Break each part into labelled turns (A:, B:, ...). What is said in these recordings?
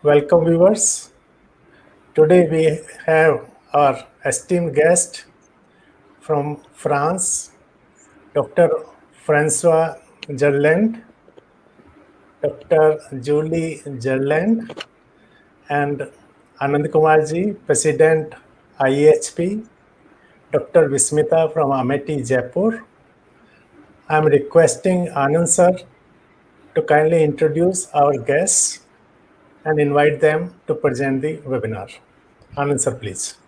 A: Welcome viewers. Today we have our esteemed guest from France, Dr. Francois Gerland, Dr. Julie Gerland, and Anand Kumarji, President IAHP, Dr. Vismita from Amity, Jaipur. I am requesting Anand sir to kindly introduce our guests and invite them to present the webinar. Anand sir, please.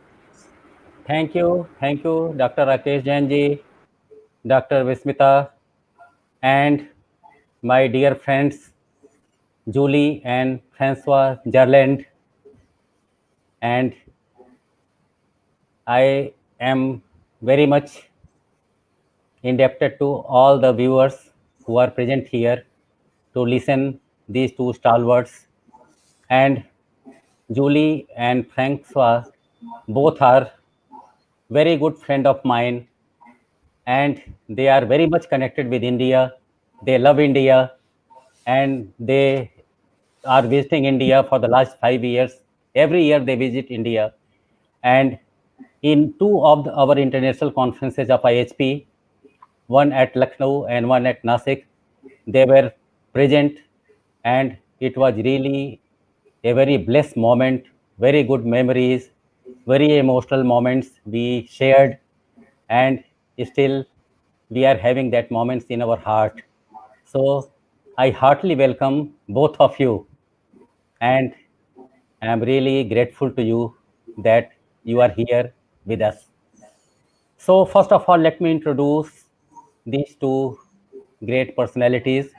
B: Thank you, Dr. Rakesh Jain ji, Dr. Vismita, and my dear friends Julie and Francois Gerland. And I am very much indebted to all the viewers who are present here to listen these two stalwarts. And Julie and Francois both are very good friend of mine, and they are very much connected with India. They love India, and they are visiting India for the last 5 years. Every year they visit India. And in two of our international conferences of IHP, one at Lucknow and one at Nasik, they were present, and it was really a very blessed moment, very good memories, very emotional moments we shared, and still we are having that moments in our heart. So I heartily welcome both of you, and I am really grateful to you that you are here with us. So first of all, let me introduce these two great personalities.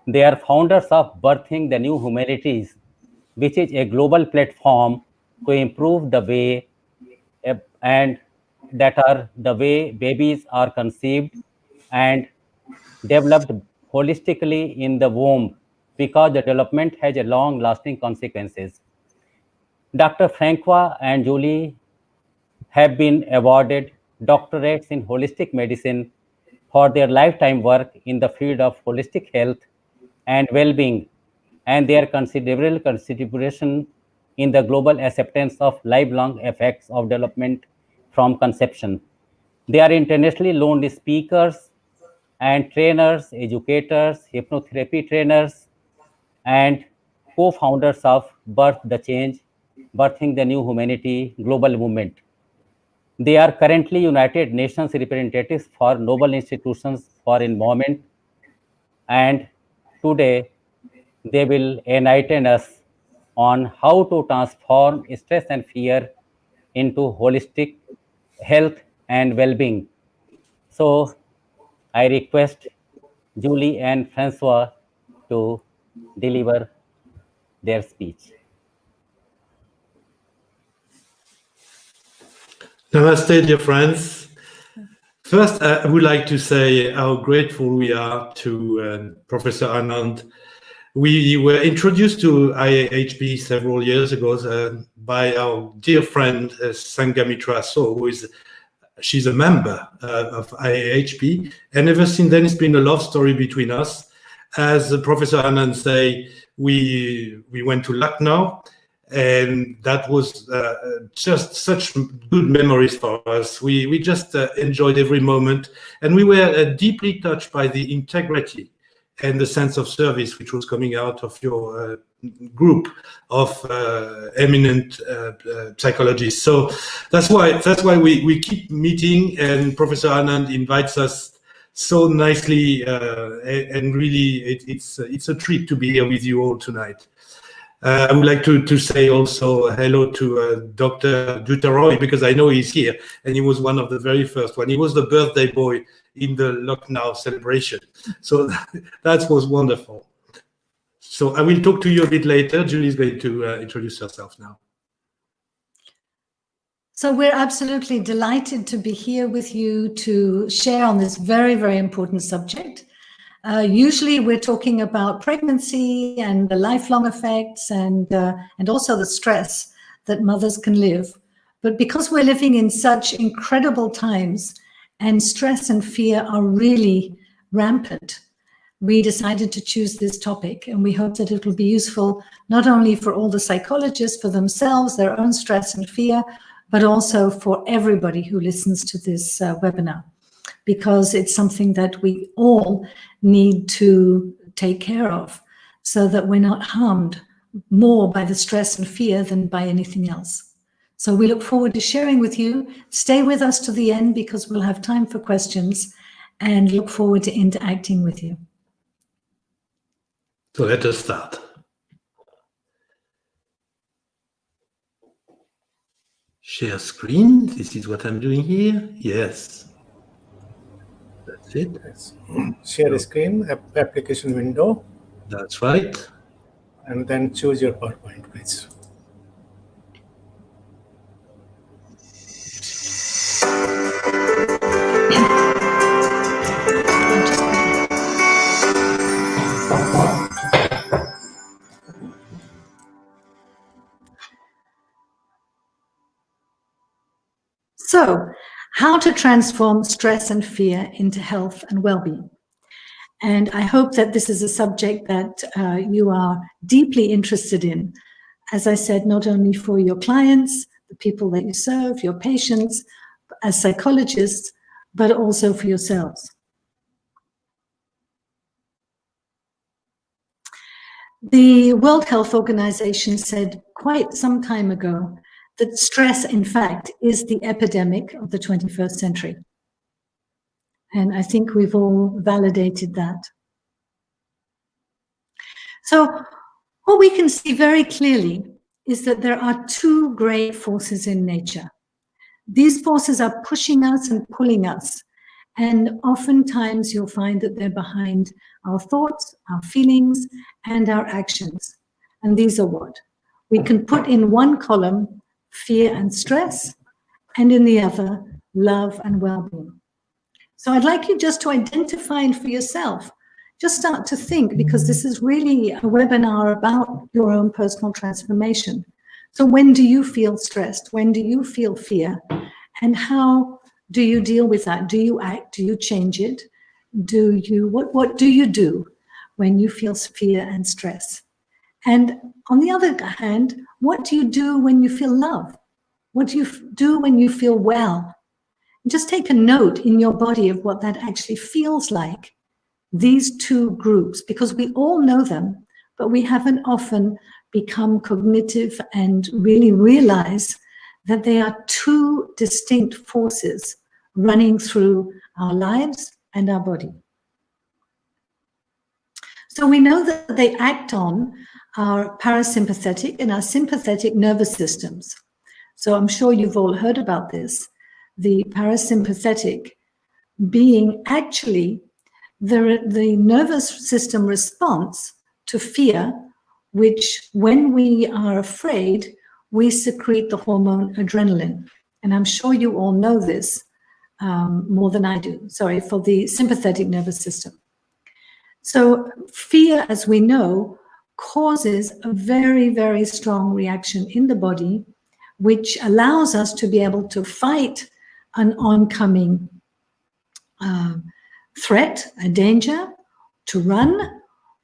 B: They are founders of Birthing the New Humanities, which is a global platform to improve the way and that are the way babies are conceived and developed holistically in the womb, because the development has a long lasting consequences. Dr. Francois and Julie have been awarded doctorates in holistic medicine for their lifetime work in the field of holistic health and well-being, and their considerable contribution in the global acceptance of lifelong effects of development from conception. They are internationally known speakers and trainers, educators, hypnotherapy trainers, and co-founders of Birth the Change, Birthing the New Humanity global movement. They are currently United Nations representatives for Noble Institutions for Environment, and today they will enlighten us on how to transform stress and fear into holistic health and well-being. So I request Julie and Francois to deliver their speech.
C: Namaste, dear friends. First, I would like to say how grateful we are to Professor Anand. We were introduced to IAHP several years ago by our dear friend Sangamitra So, she's a member of IAHP, and ever since then it's been a love story between us. As Professor Anand say, we went to Lucknow, and that was just such good memories for us. We just enjoyed every moment, and we were deeply touched by the integrity and the sense of service which was coming out of your group of eminent psychologists. So that's why we keep meeting, and Professor Anand invites us so nicely, and really it's a treat to be here with you all tonight. I would like to say also hello to Dr. Duteroy, because I know he's here, and he was one of the very first one. He was the birthday boy in the Lucknow celebration. So that was wonderful. So I will talk to you a bit later. Julie is going to introduce herself now.
D: So we're absolutely delighted to be here with you to share on this very, very important subject. Usually we're talking about pregnancy and the lifelong effects and also the stress that mothers can live. But because we're living in such incredible times and stress and fear are really rampant, we decided to choose this topic, and we hope that it will be useful not only for all the psychologists, for themselves, their own stress and fear, but also for everybody who listens to this webinar, because it's something that we all need to take care of so that we're not harmed more by the stress and fear than by anything else. So we look forward to sharing with you. Stay with us to the end because we'll have time for questions, and look forward to interacting with you.
C: So let us start. Share screen. This is what I'm doing here. Yes. That's it.
A: Yes. Share screen, application window,
C: That's right.
A: and then choose your PowerPoint, please.
D: So, how to transform stress and fear into health and well-being. And I hope that this is a subject that you are deeply interested in. As I said, not only for your clients, the people that you serve, your patients, as psychologists, but also for yourselves. The World Health Organization said quite some time ago that stress, in fact, is the epidemic of the 21st century. And I think we've all validated that. So what we can see very clearly is that there are two great forces in nature. These forces are pushing us and pulling us. And oftentimes you'll find that they're behind our thoughts, our feelings, and our actions. And these are what? We can put in one column fear and stress, and in the other, love and well-being. So I'd like you just to identify for yourself, just start to think, because this is really a webinar about your own personal transformation. So when do you feel stressed? When do you feel fear? And how do you deal with that? Do you act? Do you change it? What do you do when you feel fear and stress? And on the other hand, what do you do when you feel love? What do you do when you feel well? Just take a note in your body of what that actually feels like, these two groups, because we all know them, but we haven't often become cognitive and really realize that they are two distinct forces running through our lives and our body. So we know that they act on our parasympathetic and our sympathetic nervous systems. So I'm sure you've all heard about this. The parasympathetic being actually the nervous system response to fear, which when we are afraid, we secrete the hormone adrenaline. And I'm sure you all know this more than I do. Sorry, for the sympathetic nervous system. So fear, as we know, causes a very, very strong reaction in the body, which allows us to be able to fight an oncoming threat, a danger, to run.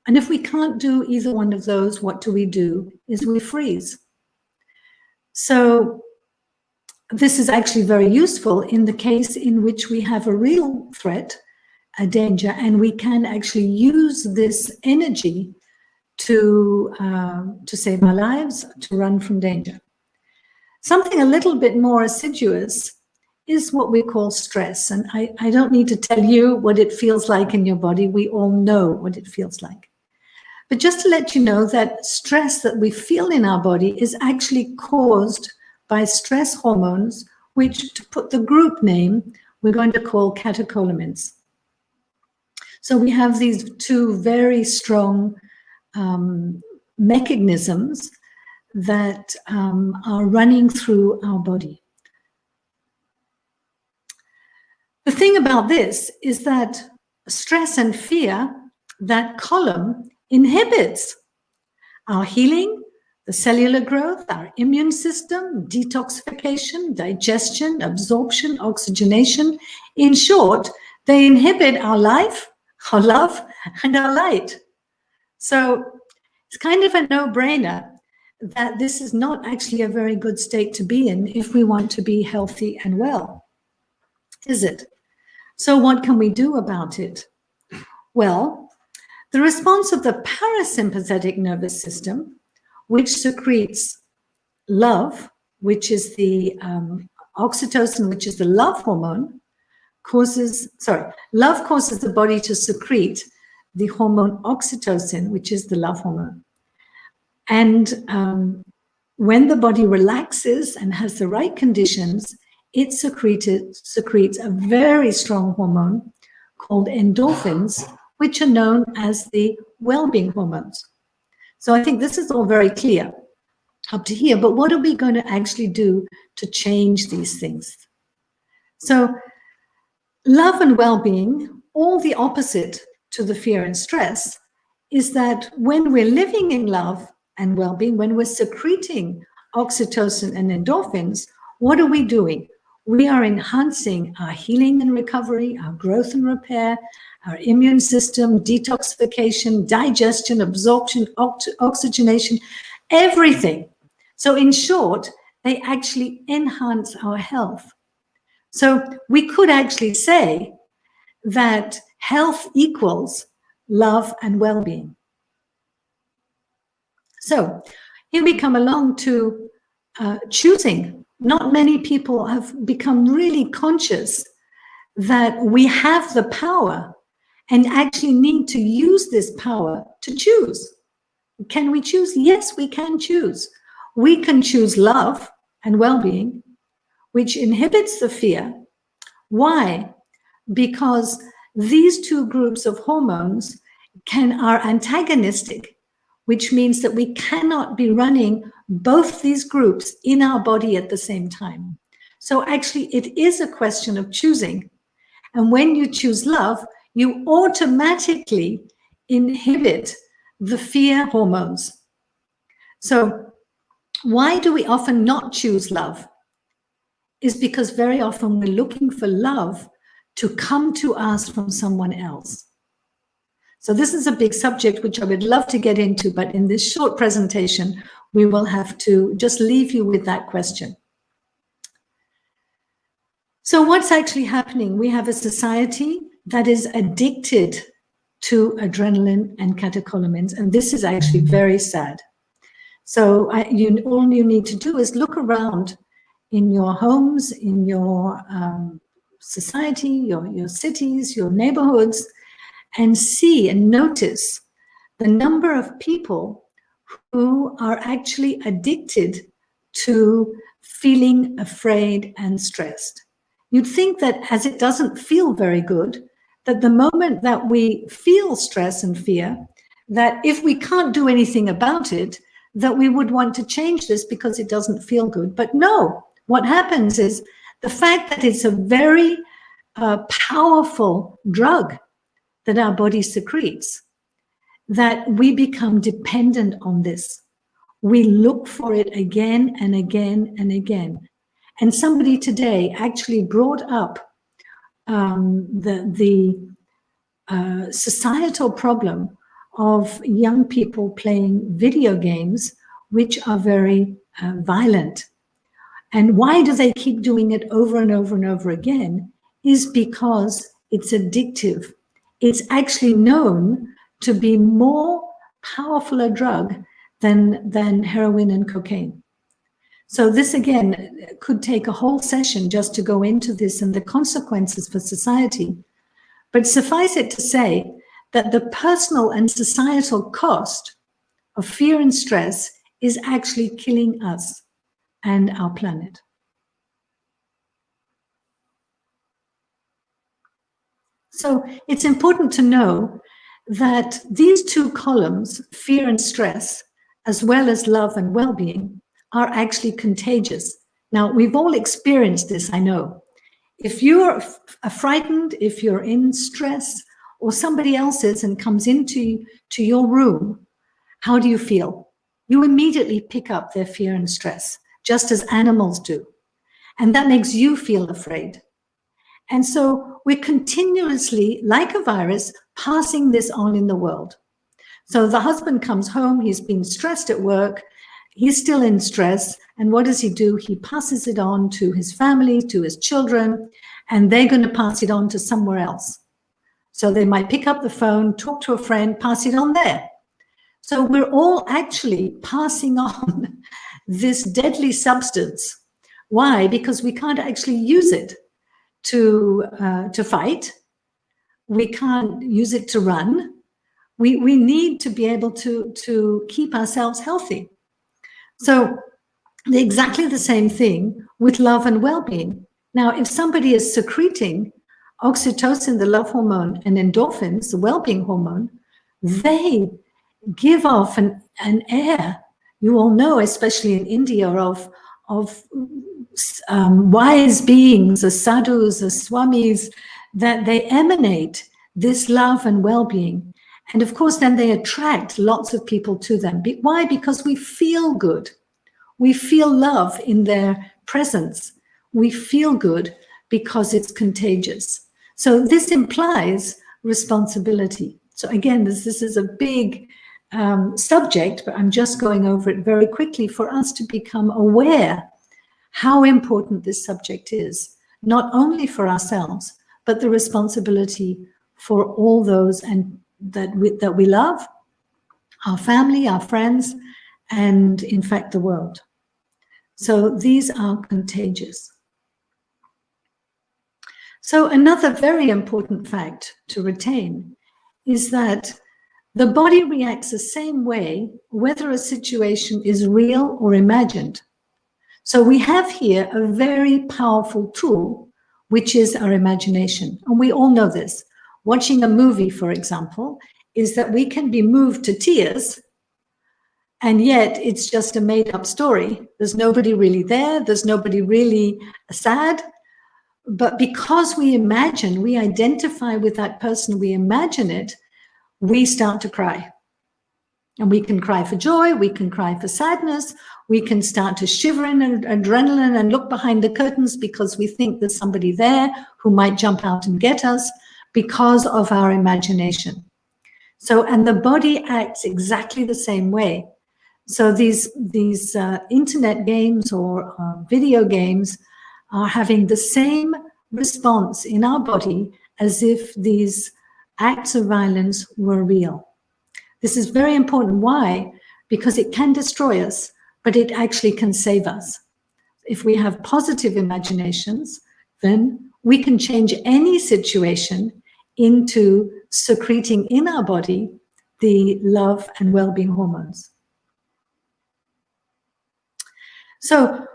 D: And if we can't do either one of those, what do? Is we freeze. So this is actually very useful in the case in which we have a real threat, a danger, and we can actually use this energy to save our lives, to run from danger. Something a little bit more assiduous is what we call stress. And I don't need to tell you what it feels like in your body. We all know what it feels like. But just to let you know that stress that we feel in our body is actually caused by stress hormones, which, to put the group name, we're going to call catecholamines. So we have these two very strong mechanisms that are running through our body. The thing about this is that stress and fear, that column, inhibits our healing, the cellular growth, our immune system, detoxification, digestion, absorption, oxygenation. In short, they inhibit our life, our love, and our light. So it's kind of a no-brainer that this is not actually a very good state to be in if we want to be healthy and well, is it? So what can we do about it? Well, the response of the parasympathetic nervous system, which secretes love, which is the oxytocin, which is the love hormone, love causes the body to secrete the hormone oxytocin, which is the love hormone. And when the body relaxes and has the right conditions, it secretes a very strong hormone called endorphins, which are known as the well-being hormones. So I think this is all very clear up to here, but what are we going to actually do to change these things? So love and well-being, all the opposite to the fear and stress, is that when we're living in love and well-being, when we're secreting oxytocin and endorphins, what are we doing? We are enhancing our healing and recovery, our growth and repair, our immune system, detoxification, digestion, absorption, oxygenation, everything. So in short, they actually enhance our health. So we could actually say that health equals love and well-being. So here we come along to choosing. Not many people have become really conscious that we have the power and actually need to use this power to choose. Can we choose? Yes, we can choose. We can choose love and well-being, which inhibits the fear. Why? Because these two groups of hormones are antagonistic, which means that we cannot be running both these groups in our body at the same time. So actually, it is a question of choosing. And when you choose love, you automatically inhibit the fear hormones. So why do we often not choose love? Is because very often we're looking for love to come to us from someone else. So this is a big subject which I would love to get into, but in this short presentation, we will have to just leave you with that question. So what's actually happening? We have a society that is addicted to adrenaline and catecholamines, and this is actually very sad. So all you need to do is look around in your homes, in your society, your cities, your neighborhoods, and see and notice the number of people who are actually addicted to feeling afraid and stressed. You'd think that as it doesn't feel very good, that the moment that we feel stress and fear, that if we can't do anything about it, that we would want to change this because it doesn't feel good. But no, what happens is the fact that it's a very powerful drug that our body secretes, that we become dependent on this. We look for it again and again and again. And somebody today actually brought up the societal problem of young people playing video games, which are very violent. And why do they keep doing it over and over and over again? Is because it's addictive. It's actually known to be more powerful a drug than heroin and cocaine. So this, again, could take a whole session just to go into this and the consequences for society. But suffice it to say that the personal and societal cost of fear and stress is actually killing us and our planet. So it's important to know that these two columns, fear and stress, as well as love and well-being, are actually contagious. Now, we've all experienced this, I know. If you're frightened, if you're in stress, or somebody else is and comes into your room, how do you feel? You immediately pick up their fear and stress, just as animals do. And that makes you feel afraid. And so we're continuously, like a virus, passing this on in the world. So the husband comes home, he's been stressed at work, he's still in stress, and what does he do? He passes it on to his family, to his children, and they're going to pass it on to somewhere else. So they might pick up the phone, talk to a friend, pass it on there. So we're all actually passing on this deadly substance. Why? Because we can't actually use it to fight. We can't use it to run. We need to be able to keep ourselves healthy. So exactly the same thing with love and well-being. Now, if somebody is secreting oxytocin, the love hormone, and endorphins, the well-being hormone, they give off an air, you all know, especially in India, of wise beings, the sadhus, the swamis, that they emanate this love and well-being. And of course, then they attract lots of people to them. Why? Because we feel good. We feel love in their presence. We feel good because it's contagious. So this implies responsibility. So again, this is a big subject, but I'm just going over it very quickly for us to become aware how important this subject is, not only for ourselves, but the responsibility for all those and that we love, our family, our friends, and in fact the world. So these are contagious. So another very important fact to retain is that the body reacts the same way whether a situation is real or imagined. So we have here a very powerful tool, which is our imagination. And we all know this. Watching a movie, for example, is that we can be moved to tears, and yet it's just a made-up story. There's nobody really there. There's nobody really sad. But because we imagine, we identify with that person, we imagine it, we start to cry. And we can cry for joy, we can cry for sadness, we can start to shiver in adrenaline and look behind the curtains because we think there's somebody there who might jump out and get us because of our imagination. So, and the body acts exactly the same way. So these internet games or video games are having the same response in our body as if these acts of violence were real. This is very important. Why? Because it can destroy us, but it actually can save us. If we have positive imaginations, then we can change any situation into secreting in our body the love and well-being hormones. So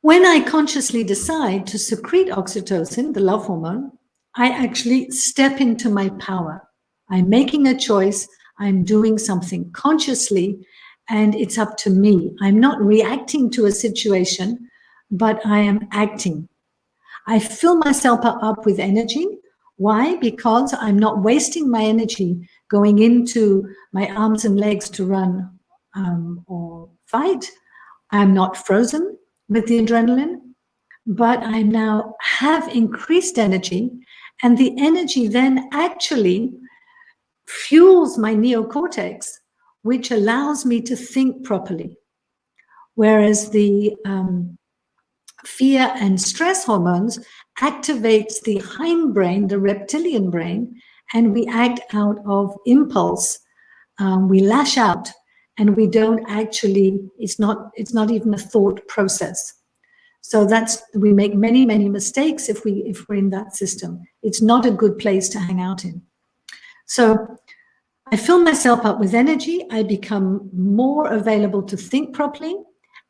D: when I consciously decide to secrete oxytocin, the love hormone, I actually step into my power. I'm making a choice. I'm doing something consciously, and it's up to me. I'm not reacting to a situation, but I am acting. I fill myself up with energy. Why? Because I'm not wasting my energy going into my arms and legs to run or fight. I'm not frozen with the adrenaline, but I now have increased energy, and the energy then actually fuels my neocortex, which allows me to think properly. Whereas the fear and stress hormones activates the hindbrain, the reptilian brain, and we act out of impulse. We lash out, and we don't actually, it's not even a thought process. So we make many, many mistakes if we're in that system. It's not a good place to hang out in. So I fill myself up with energy. I become more available to think properly,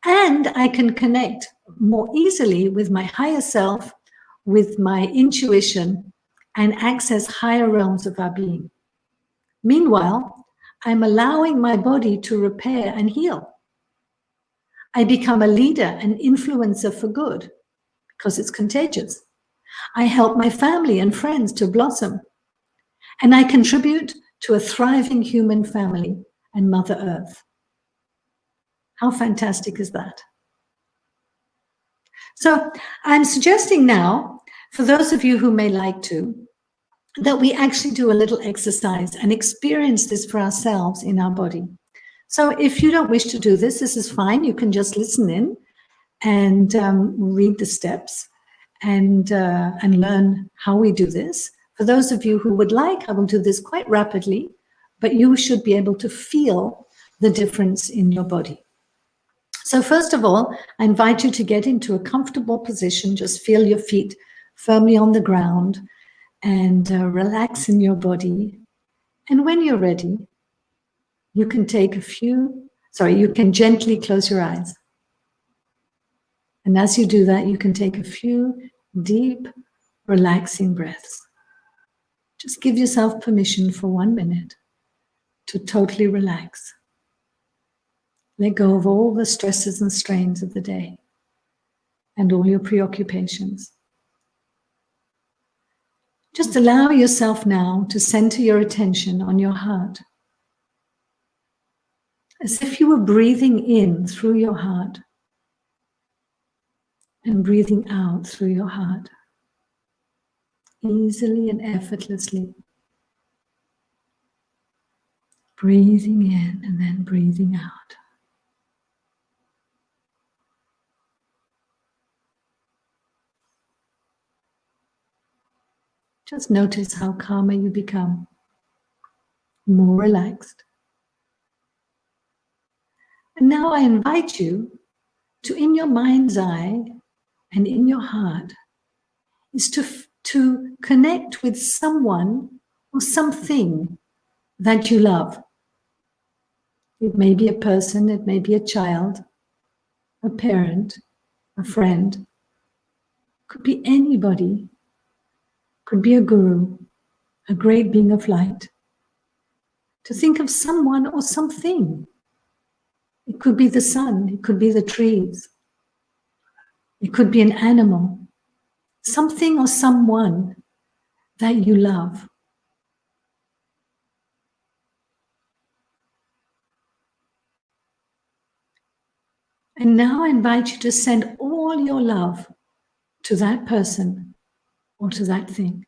D: and I can connect more easily with my higher self, with my intuition, and access higher realms of our being. Meanwhile, I'm allowing my body to repair and heal. I become a leader, an influencer for good, because it's contagious. I help my family and friends to blossom, and I contribute to a thriving human family and Mother Earth. How fantastic is that? So I'm suggesting now, for those of you who may like to, that we actually do a little exercise and experience this for ourselves in our body. So if you don't wish to do this, this is fine. You can just listen in and read the steps and learn how we do this. For those of you who would like, I will do this quite rapidly, but you should be able to feel the difference in your body. So first of all, I invite you to get into a comfortable position. Just feel your feet firmly on the ground and relax in your body. And when you're ready, you can you can gently close your eyes. And as you do that, you can take a few deep, relaxing breaths. Just give yourself permission for 1 minute to totally relax. Let go of all the stresses and strains of the day and all your preoccupations. Just allow yourself now to center your attention on your heart, as if you were breathing in through your heart and breathing out through your heart, easily and effortlessly. Breathing in and then breathing out. Just notice how calmer you become, more relaxed. And now I invite you to, in your mind's eye and in your heart, is to connect with someone or something that you love. It may be a person, it may be a child, a parent, a friend. Could be anybody. Could be a guru, a great being of light. To think of someone or something. It could be the sun, it could be the trees. It could be an animal. Something or someone that you love. And now I invite you to send all your love to that person or to that thing.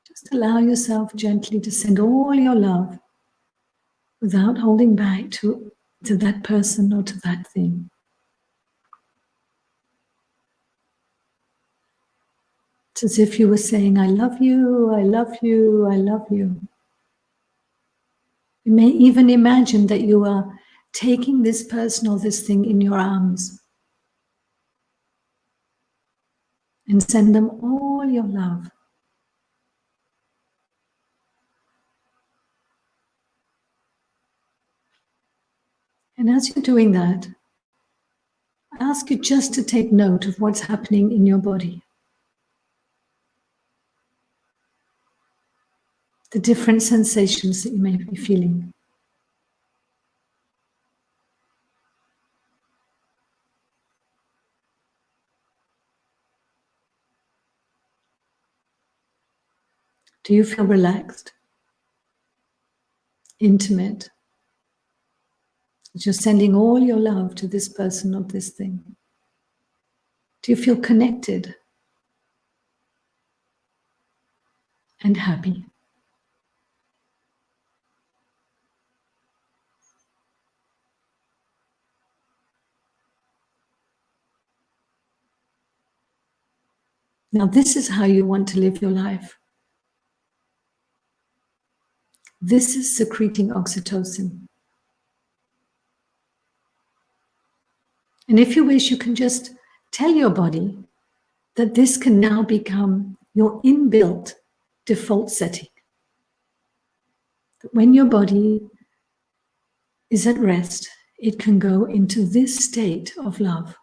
D: Just allow yourself gently to send all your love without holding back to that person or to that thing. It's as if you were saying, I love you, I love you, I love you. You may even imagine that you are taking this person or this thing in your arms and send them all your love. And as you're doing that, I ask you just to take note of what's happening in your body. The different sensations that you may be feeling. Do you feel relaxed? Intimate? You're sending all your love to this person or this thing. Do you feel connected and happy? Now, this is how you want to live your life. This is secreting oxytocin. And if you wish, you can just tell your body that this can now become your inbuilt default setting. That when your body is at rest, it can go into this state of love.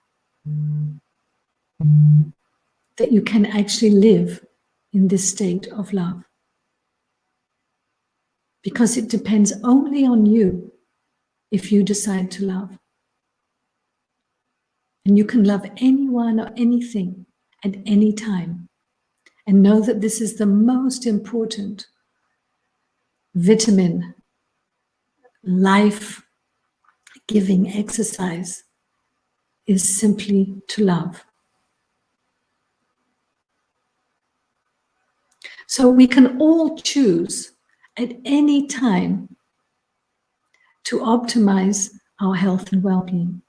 D: That you can actually live in this state of love. Because it depends only on you if you decide to love. And you can love anyone or anything at any time. And know that this is the most important vitamin, life-giving exercise is simply to love. So we can all choose at any time to optimize our health and well-being.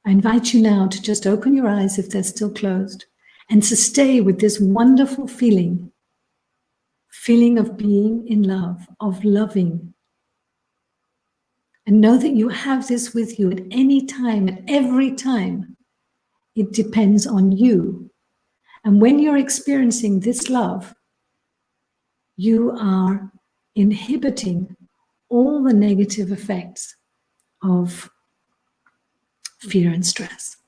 D: I invite you now to just open your eyes if they're still closed and to stay with this wonderful feeling of being in love, of loving. And know that you have this with you at any time, at every time. It depends on you. And when you're experiencing this love, you are inhibiting all the negative effects of fear and stress,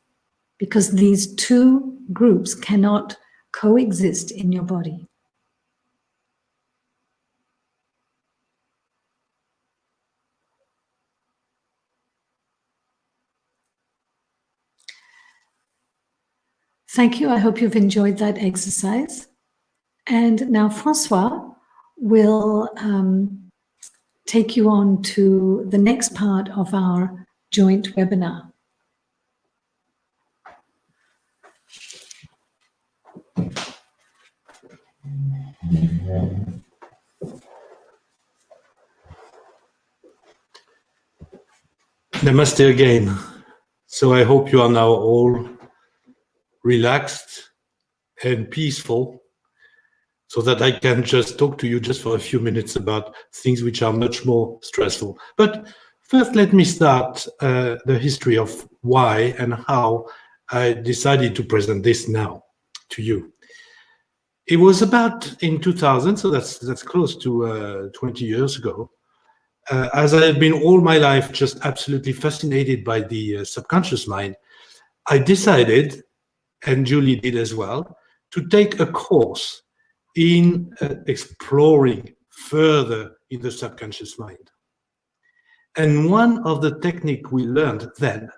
D: because these two groups cannot coexist in your body. Thank you. I hope you've enjoyed that exercise. And now Francois will take you on to the next part of our joint webinar.
C: Namaste again. So I hope you are now all relaxed and peaceful, so that I can just talk to you just for a few minutes about things which are much more stressful. But first, let me start the history of why and how I decided to present this now to you. It was about in 2000, so that's close to 20 years ago. As I have been all my life just absolutely fascinated by the subconscious mind, I decided, and Julie did as well, to take a course in exploring further in the subconscious mind. And one of the techniques we learned then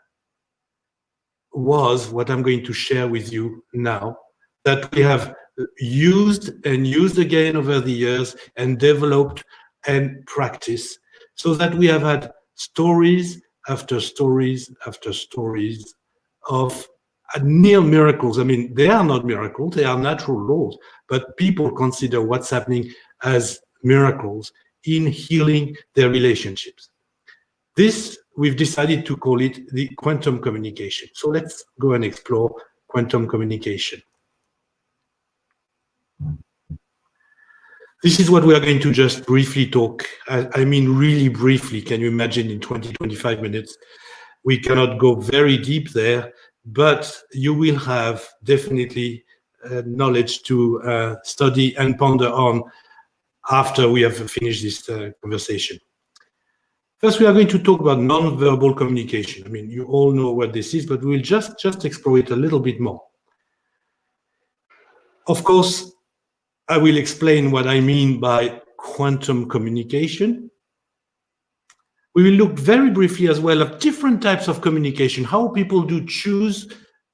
C: was what I'm going to share with you now, that we have used and used again over the years and developed and practiced, so that we have had stories after stories after stories of near miracles. I mean, they are not miracles, they are natural laws, but people consider what's happening as miracles in healing their relationships. This, we've decided to call it the quantum communication. So let's go and explore quantum communication. This is what we are going to just briefly talk. I mean, really briefly. Can you imagine in 20, 25 minutes? We cannot go very deep there, but you will have definitely knowledge to study and ponder on after we have finished this conversation. First, we are going to talk about non-verbal communication. I mean, you all know what this is, but we'll just explore it a little bit more. Of course, I will explain what I mean by quantum communication. We will look very briefly as well at different types of communication, how people do choose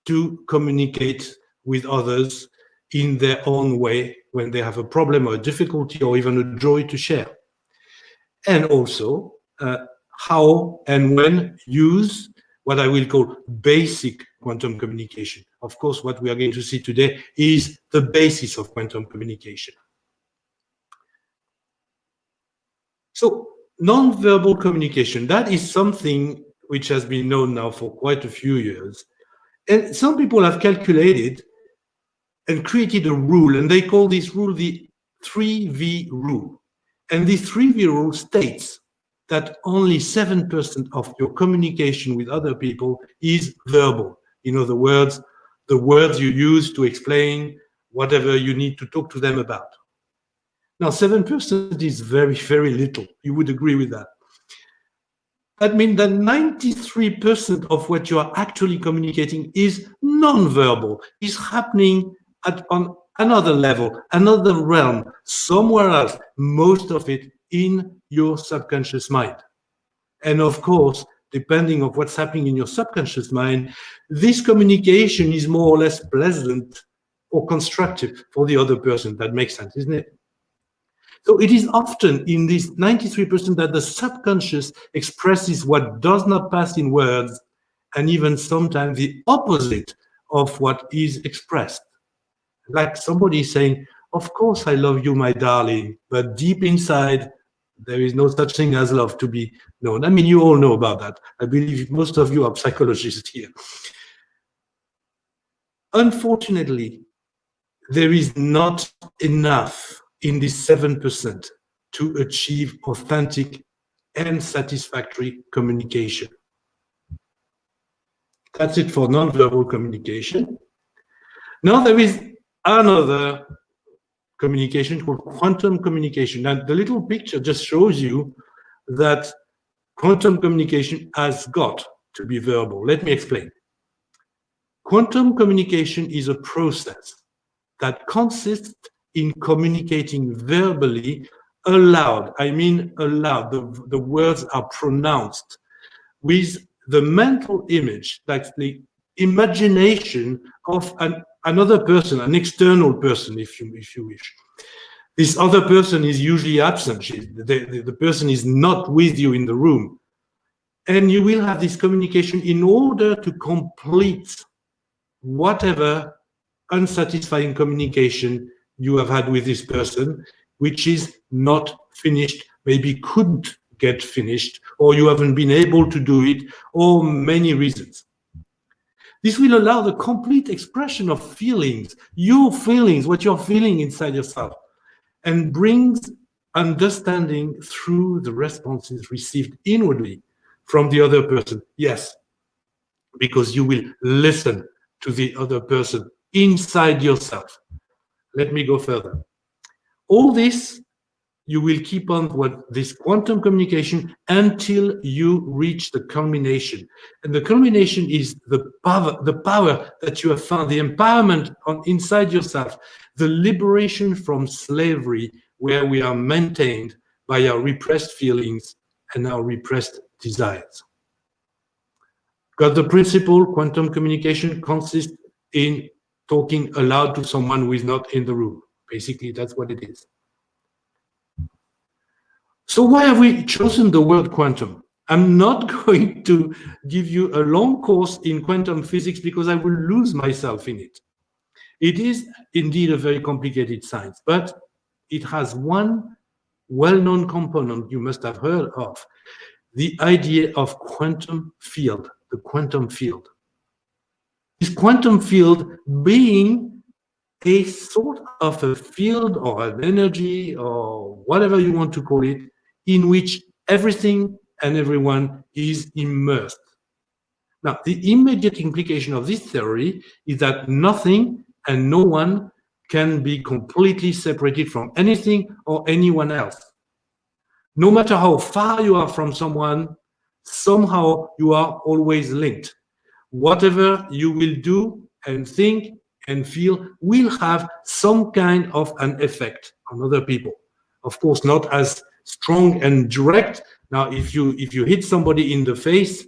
C: to communicate with others in their own way when they have a problem or a difficulty or even a joy to share. And also how and when use what I will call basic quantum communication. Of course, what we are going to see today is the basis of quantum communication. So, non-verbal communication, that is something which has been known now for quite a few years. And some people have calculated and created a rule, and they call this rule the 3V rule. And the 3V rule states that only 7% of your communication with other people is verbal. You know, the words you use to explain whatever you need to talk to them about. Now, 7% is very, very little. You would agree with that. That means that 93% of what you are actually communicating is non-verbal, is happening on another level, another realm, somewhere else, most of it in your subconscious mind. And of course, depending on what's happening in your subconscious mind, this communication is more or less pleasant or constructive for the other person. That makes sense, isn't it? So it is often in this 93% that the subconscious expresses what does not pass in words and even sometimes the opposite of what is expressed. Like somebody saying, of course I love you, my darling, but deep inside, there is no such thing as love to be known. I mean, you all know about that. I believe most of you are psychologists here. Unfortunately, there is not enough in this 7% to achieve authentic and satisfactory communication. That's it for nonverbal communication. Now there is another communication called quantum communication. And the little picture just shows you that quantum communication has got to be verbal. Let me explain. Quantum communication is a process that consists in communicating verbally aloud. I mean aloud. The words are pronounced with the mental image, like the imagination of another person, an external person, if you wish. This other person is usually absent. The person is not with you in the room. And you will have this communication in order to complete whatever unsatisfying communication you have had with this person, which is not finished, maybe couldn't get finished, or you haven't been able to do it, or many reasons. This will allow the complete expression of feelings, your feelings, what you're feeling inside yourself, and brings understanding through the responses received inwardly from the other person. Yes, because you will listen to the other person inside yourself. Let me go further. All this, you will keep on with this quantum communication until you reach the culmination. And the culmination is the power that you have found, the empowerment inside yourself, the liberation from slavery, where we are maintained by our repressed feelings and our repressed desires. Got the principle? Quantum communication consists in talking aloud to someone who is not in the room. Basically, that's what it is. So why have we chosen the word quantum? I'm not going to give you a long course in quantum physics because I will lose myself in it. It is indeed a very complicated science, but it has one well-known component you must have heard of, the idea of quantum field, the quantum field. This quantum field being a sort of a field or an energy or whatever you want to call it, in which everything and everyone is immersed. Now, the immediate implication of this theory is that nothing and no one can be completely separated from anything or anyone else. No matter how far you are from someone, somehow you are always linked. Whatever you will do and think and feel will have some kind of an effect on other people. Of course, not as strong and direct. Now, if you hit somebody in the face,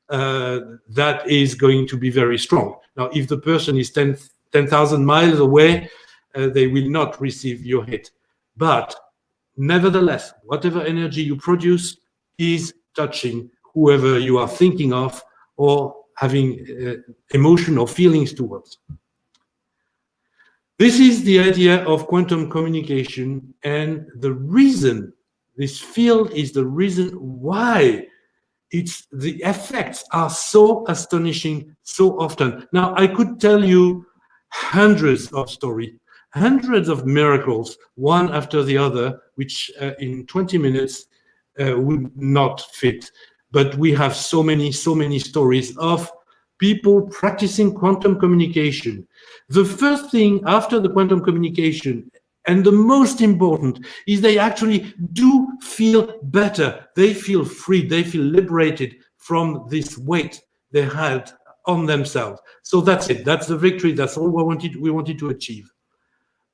C: that is going to be very strong. Now, if the person is 10,000 miles away, they will not receive your hit. But nevertheless, whatever energy you produce is touching whoever you are thinking of or having emotion or feelings towards. This is the idea of quantum communication, and the reason this field is the reason why the effects are so astonishing so often. Now, I could tell you hundreds of stories, hundreds of miracles, one after the other, which in 20 minutes would not fit. But we have so many stories of people practicing quantum communication. The first thing after the quantum communication, and the most important, is they actually do feel better. They feel free. They feel liberated from this weight they had on themselves. So that's it. That's the victory. That's all we wanted to achieve.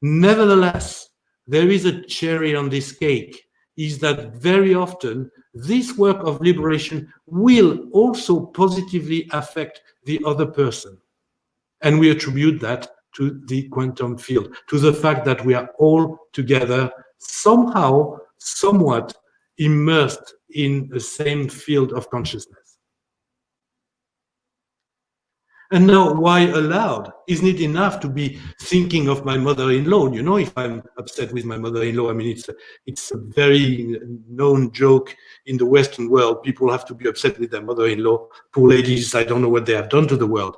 C: Nevertheless, there is a cherry on this cake, is that very often this work of liberation will also positively affect the other person. And we attribute that to the quantum field, to the fact that we are all together somehow, somewhat immersed in the same field of consciousness. And now, why aloud? Isn't it enough to be thinking of my mother-in-law? You know, if I'm upset with my mother-in-law, I mean, it's a very known joke in the Western world. People have to be upset with their mother-in-law. Poor ladies, I don't know what they have done to the world.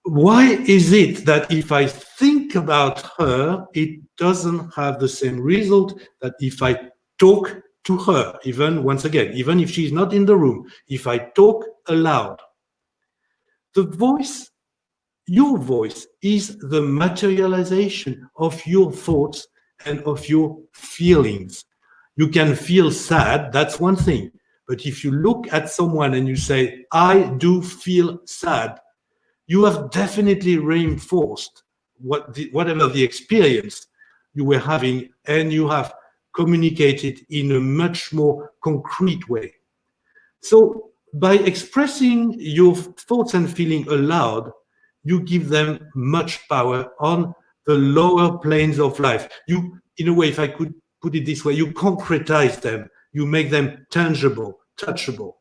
C: Why is it that if I think about her, it doesn't have the same result that if I talk to her, even once again, even if she's not in the room, if I talk aloud? The voice, your voice, is the materialization of your thoughts and of your feelings. You can feel sad, that's one thing. But if you look at someone and you say, I do feel sad, you have definitely reinforced whatever the experience you were having, and you have communicated in a much more concrete way. So by expressing your thoughts and feeling aloud, you give them much power on the lower planes of life. You, in a way, if I could put it this way, you concretize them, you make them tangible, touchable.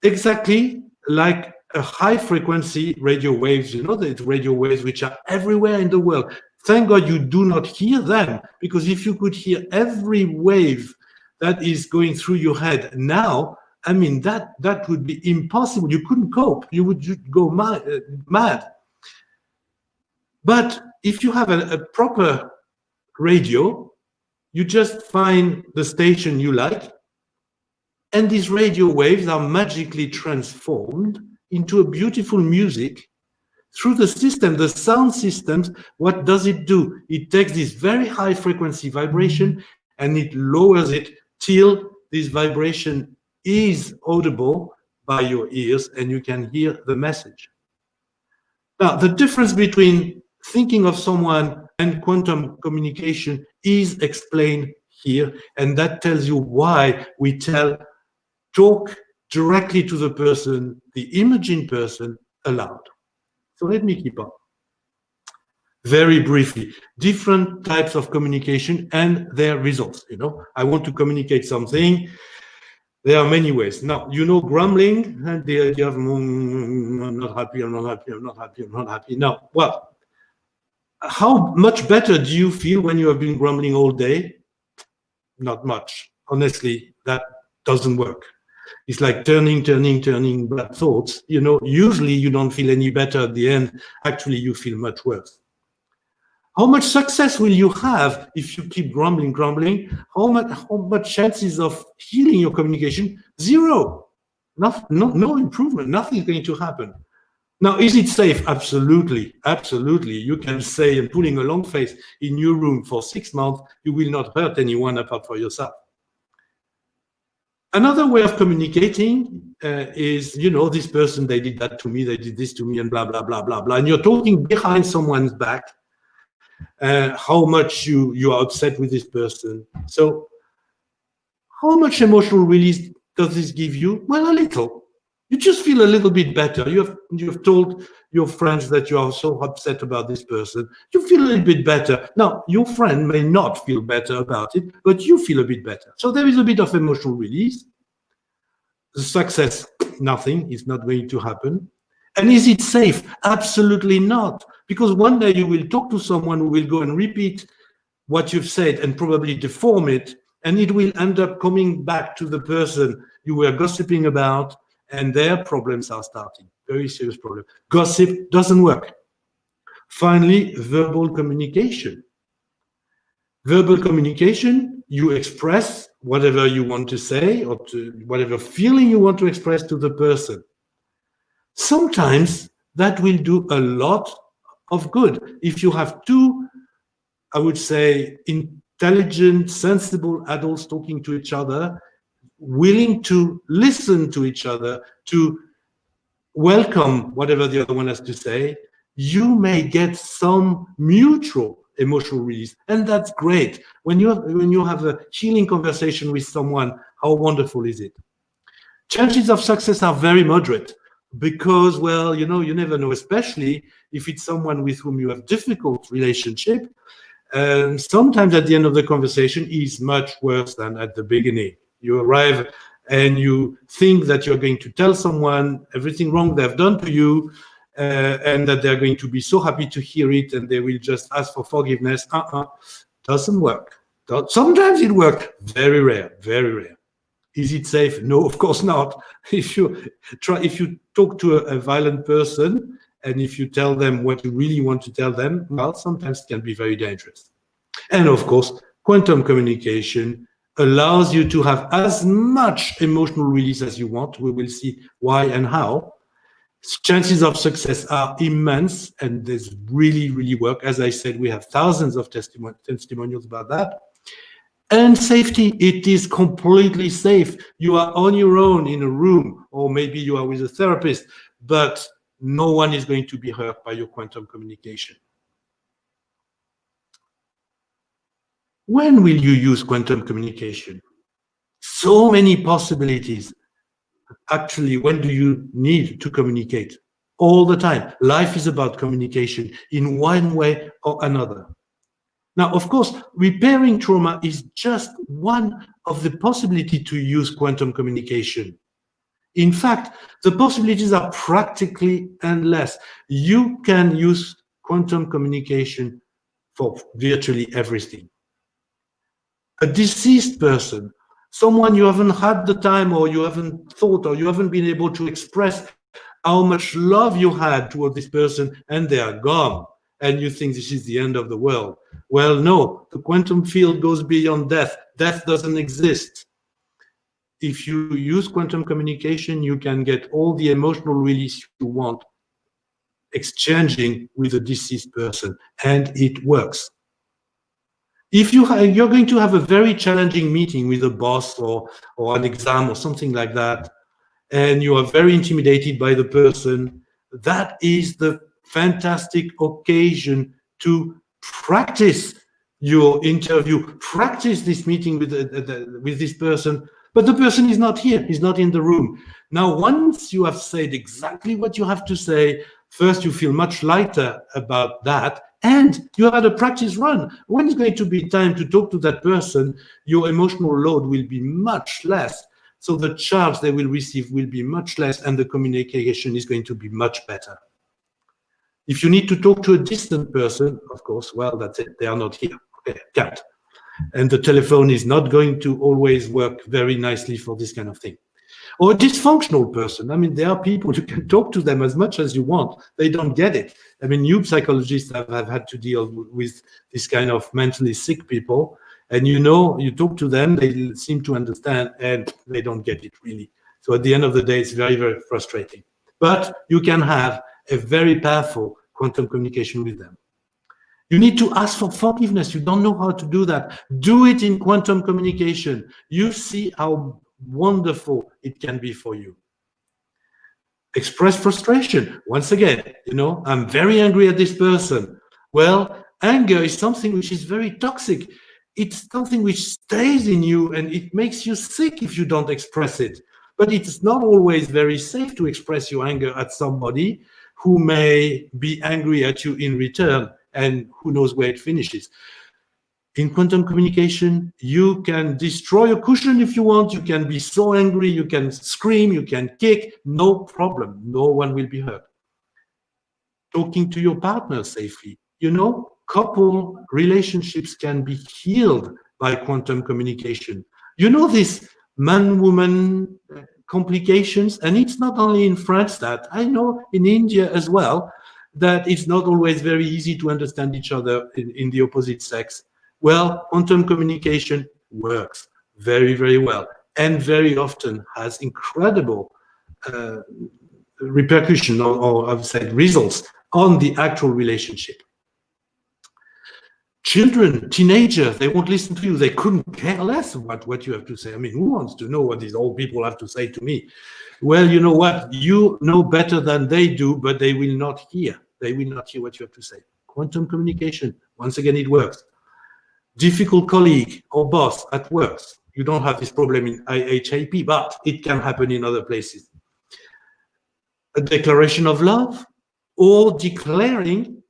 C: Exactly like a high frequency radio waves, you know, the radio waves which are everywhere in the world. Thank God you do not hear them, because if you could hear every wave that is going through your head now, I mean, that would be impossible. You couldn't cope. You would just go mad. But if you have a proper radio, you just find the station you like, and these radio waves are magically transformed into a beautiful music through the system, the sound systems. What does it do? It takes this very high frequency vibration and it lowers it till this vibration is audible by your ears and you can hear the message. Now, the difference between thinking of someone and quantum communication is explained here, and that tells you why we talk directly to the person, the imagined person, aloud. So let me keep on. Very briefly, different types of communication and their results. You know, I want to communicate something. There are many ways. Now, you know, grumbling and the idea of I'm not happy, I'm not happy, I'm not happy, I'm not happy. Now, well, how much better do you feel when you have been grumbling all day? Not much. Honestly, that doesn't work. It's like turning bad thoughts. You know, usually you don't feel any better at the end. Actually, you feel much worse. How much success will you have if you keep grumbling? How much chances of healing your communication? Zero. No improvement. Nothing is going to happen. Now, is it safe? Absolutely. Absolutely. You can say, and putting a long face in your room for 6 months, you will not hurt anyone apart from yourself. Another way of communicating is, you know, this person, they did that to me, they did this to me, and blah, blah, blah, blah, blah. And you're talking behind someone's back, how much you are upset with this person. So how much emotional release does this give you? Well, a little. You just feel a little bit better. You have told your friends that you are so upset about this person. You feel a little bit better. Now, your friend may not feel better about it, but you feel a bit better. So there is a bit of emotional release. The success, nothing is not going to happen. And is it safe? Absolutely not. Because one day you will talk to someone who will go and repeat what you've said and probably deform it, and it will end up coming back to the person you were gossiping about, and their problems are starting. Very serious problem. Gossip doesn't work. Finally, verbal communication. Verbal communication, you express whatever you want to say or whatever feeling you want to express to the person. Sometimes that will do a lot of good. If you have two, I would say, intelligent, sensible adults talking to each other, willing to listen to each other, to welcome whatever the other one has to say, you may get some mutual emotional release, and that's great. When you have a healing conversation with someone, how wonderful is it? Chances of success are very moderate because, well, you know, you never know, especially if it's someone with whom you have difficult relationship. Sometimes at the end of the conversation is much worse than at the beginning. You arrive and you think that you're going to tell someone everything wrong they've done to you, and that they're going to be so happy to hear it and they will just ask for forgiveness. Doesn't work. Sometimes it works. Very rare, very rare. Is it safe? No, of course not. If you talk to a violent person and if you tell them what you really want to tell them, well, sometimes it can be very dangerous. And of course, quantum communication allows you to have as much emotional release as you want. We will see why and how. Chances of success are immense, and this really, really work. As I said, we have thousands of testimonials about that. And safety, it is completely safe. You are on your own in a room, or maybe you are with a therapist, but no one is going to be hurt by your quantum communication. When will you use quantum communication? So many possibilities. Actually, when do you need to communicate? All the time. Life is about communication in one way or another. Now, of course, repairing trauma is just one of the possibilities to use quantum communication. In fact, the possibilities are practically endless. You can use quantum communication for virtually everything. A deceased person, someone you haven't had the time, or you haven't thought, or you haven't been able to express how much love you had toward this person, and they are gone, and you think this is the end of the world. Well, no, the quantum field goes beyond death. Death doesn't exist. If you use quantum communication, you can get all the emotional release you want exchanging with a deceased person, and it works. If you're going to have a very challenging meeting with a boss or an exam or something like that, and you are very intimidated by the person, that is the fantastic occasion to practice your interview, practice this meeting with this person, but the person is not here, he's not in the room. Now, once you have said exactly what you have to say, first you feel much lighter about that, and you have had a practice run. When it's going to be time to talk to that person, your emotional load will be much less. So the charge they will receive will be much less, and the communication is going to be much better. If you need to talk to a distant person, of course, well, that's it. They are not here. Okay, can't. And the telephone is not going to always work very nicely for this kind of thing. Or a dysfunctional person. I mean, there are people, you can talk to them as much as you want. They don't get it. I mean, you psychologists have had to deal with this kind of mentally sick people. And you know, you talk to them, they seem to understand, and they don't get it really. So at the end of the day, it's very, very frustrating. But you can have a very powerful quantum communication with them. You need to ask for forgiveness. You don't know how to do that. Do it in quantum communication. You see how wonderful it can be for you. Express frustration. Once again, you know, I'm very angry at this person. Well, anger is something which is very toxic. It's something which stays in you, and it makes you sick if you don't express it. But it's not always very safe to express your anger at somebody who may be angry at you in return, and who knows where it finishes. In quantum communication, you can destroy a cushion if you want. You can be so angry, you can scream, you can kick, no problem. No one will be hurt. Talking to your partner safely. You know, couple relationships can be healed by quantum communication. You know, this man-woman complications, and it's not only in France that, I know in India as well, that it's not always very easy to understand each other in the opposite sex. Well, quantum communication works very, very well, and very often has incredible repercussion or I've said results on the actual relationship. Children, teenagers, they won't listen to you. They couldn't care less about what you have to say. I mean, who wants to know what these old people have to say to me? Well, you know what? You know better than they do, but they will not hear. They will not hear what you have to say. Quantum communication, once again, it works. Difficult colleague or boss at work. You don't have this problem in IAHP, but it can happen in other places. A declaration of love, or declaring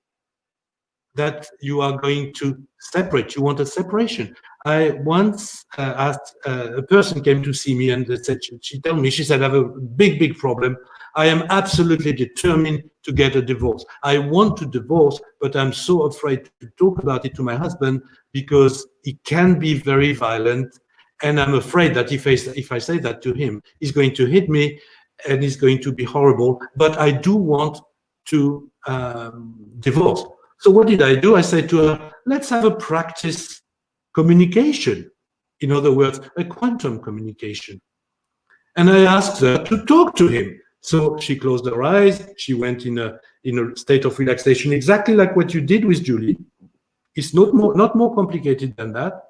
C: that you are going to separate. You want a separation. I once asked, a person came to see me and said, she told me, she said, I have a big problem. I am absolutely determined to get a divorce. I want to divorce, but I'm so afraid to talk about it to my husband because he can be very violent. And I'm afraid that if I say that to him, he's going to hit me and he's going to be horrible. But I do want to divorce. So what did I do? I said to her, let's have a practice communication. In other words, a quantum communication. And I asked her to talk to him. So she closed her eyes. She went in a state of relaxation, exactly like what you did with Julie. It's not more complicated than that.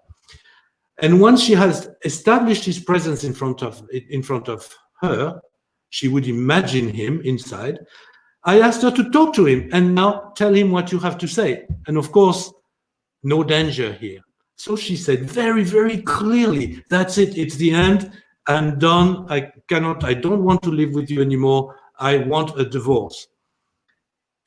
C: And once she has established his presence in front of her, she would imagine him inside. I asked her to talk to him and now tell him what you have to say. And of course, no danger here. So she said very, very clearly, that's it, it's the end, I'm done, I don't want to live with you anymore, I want a divorce.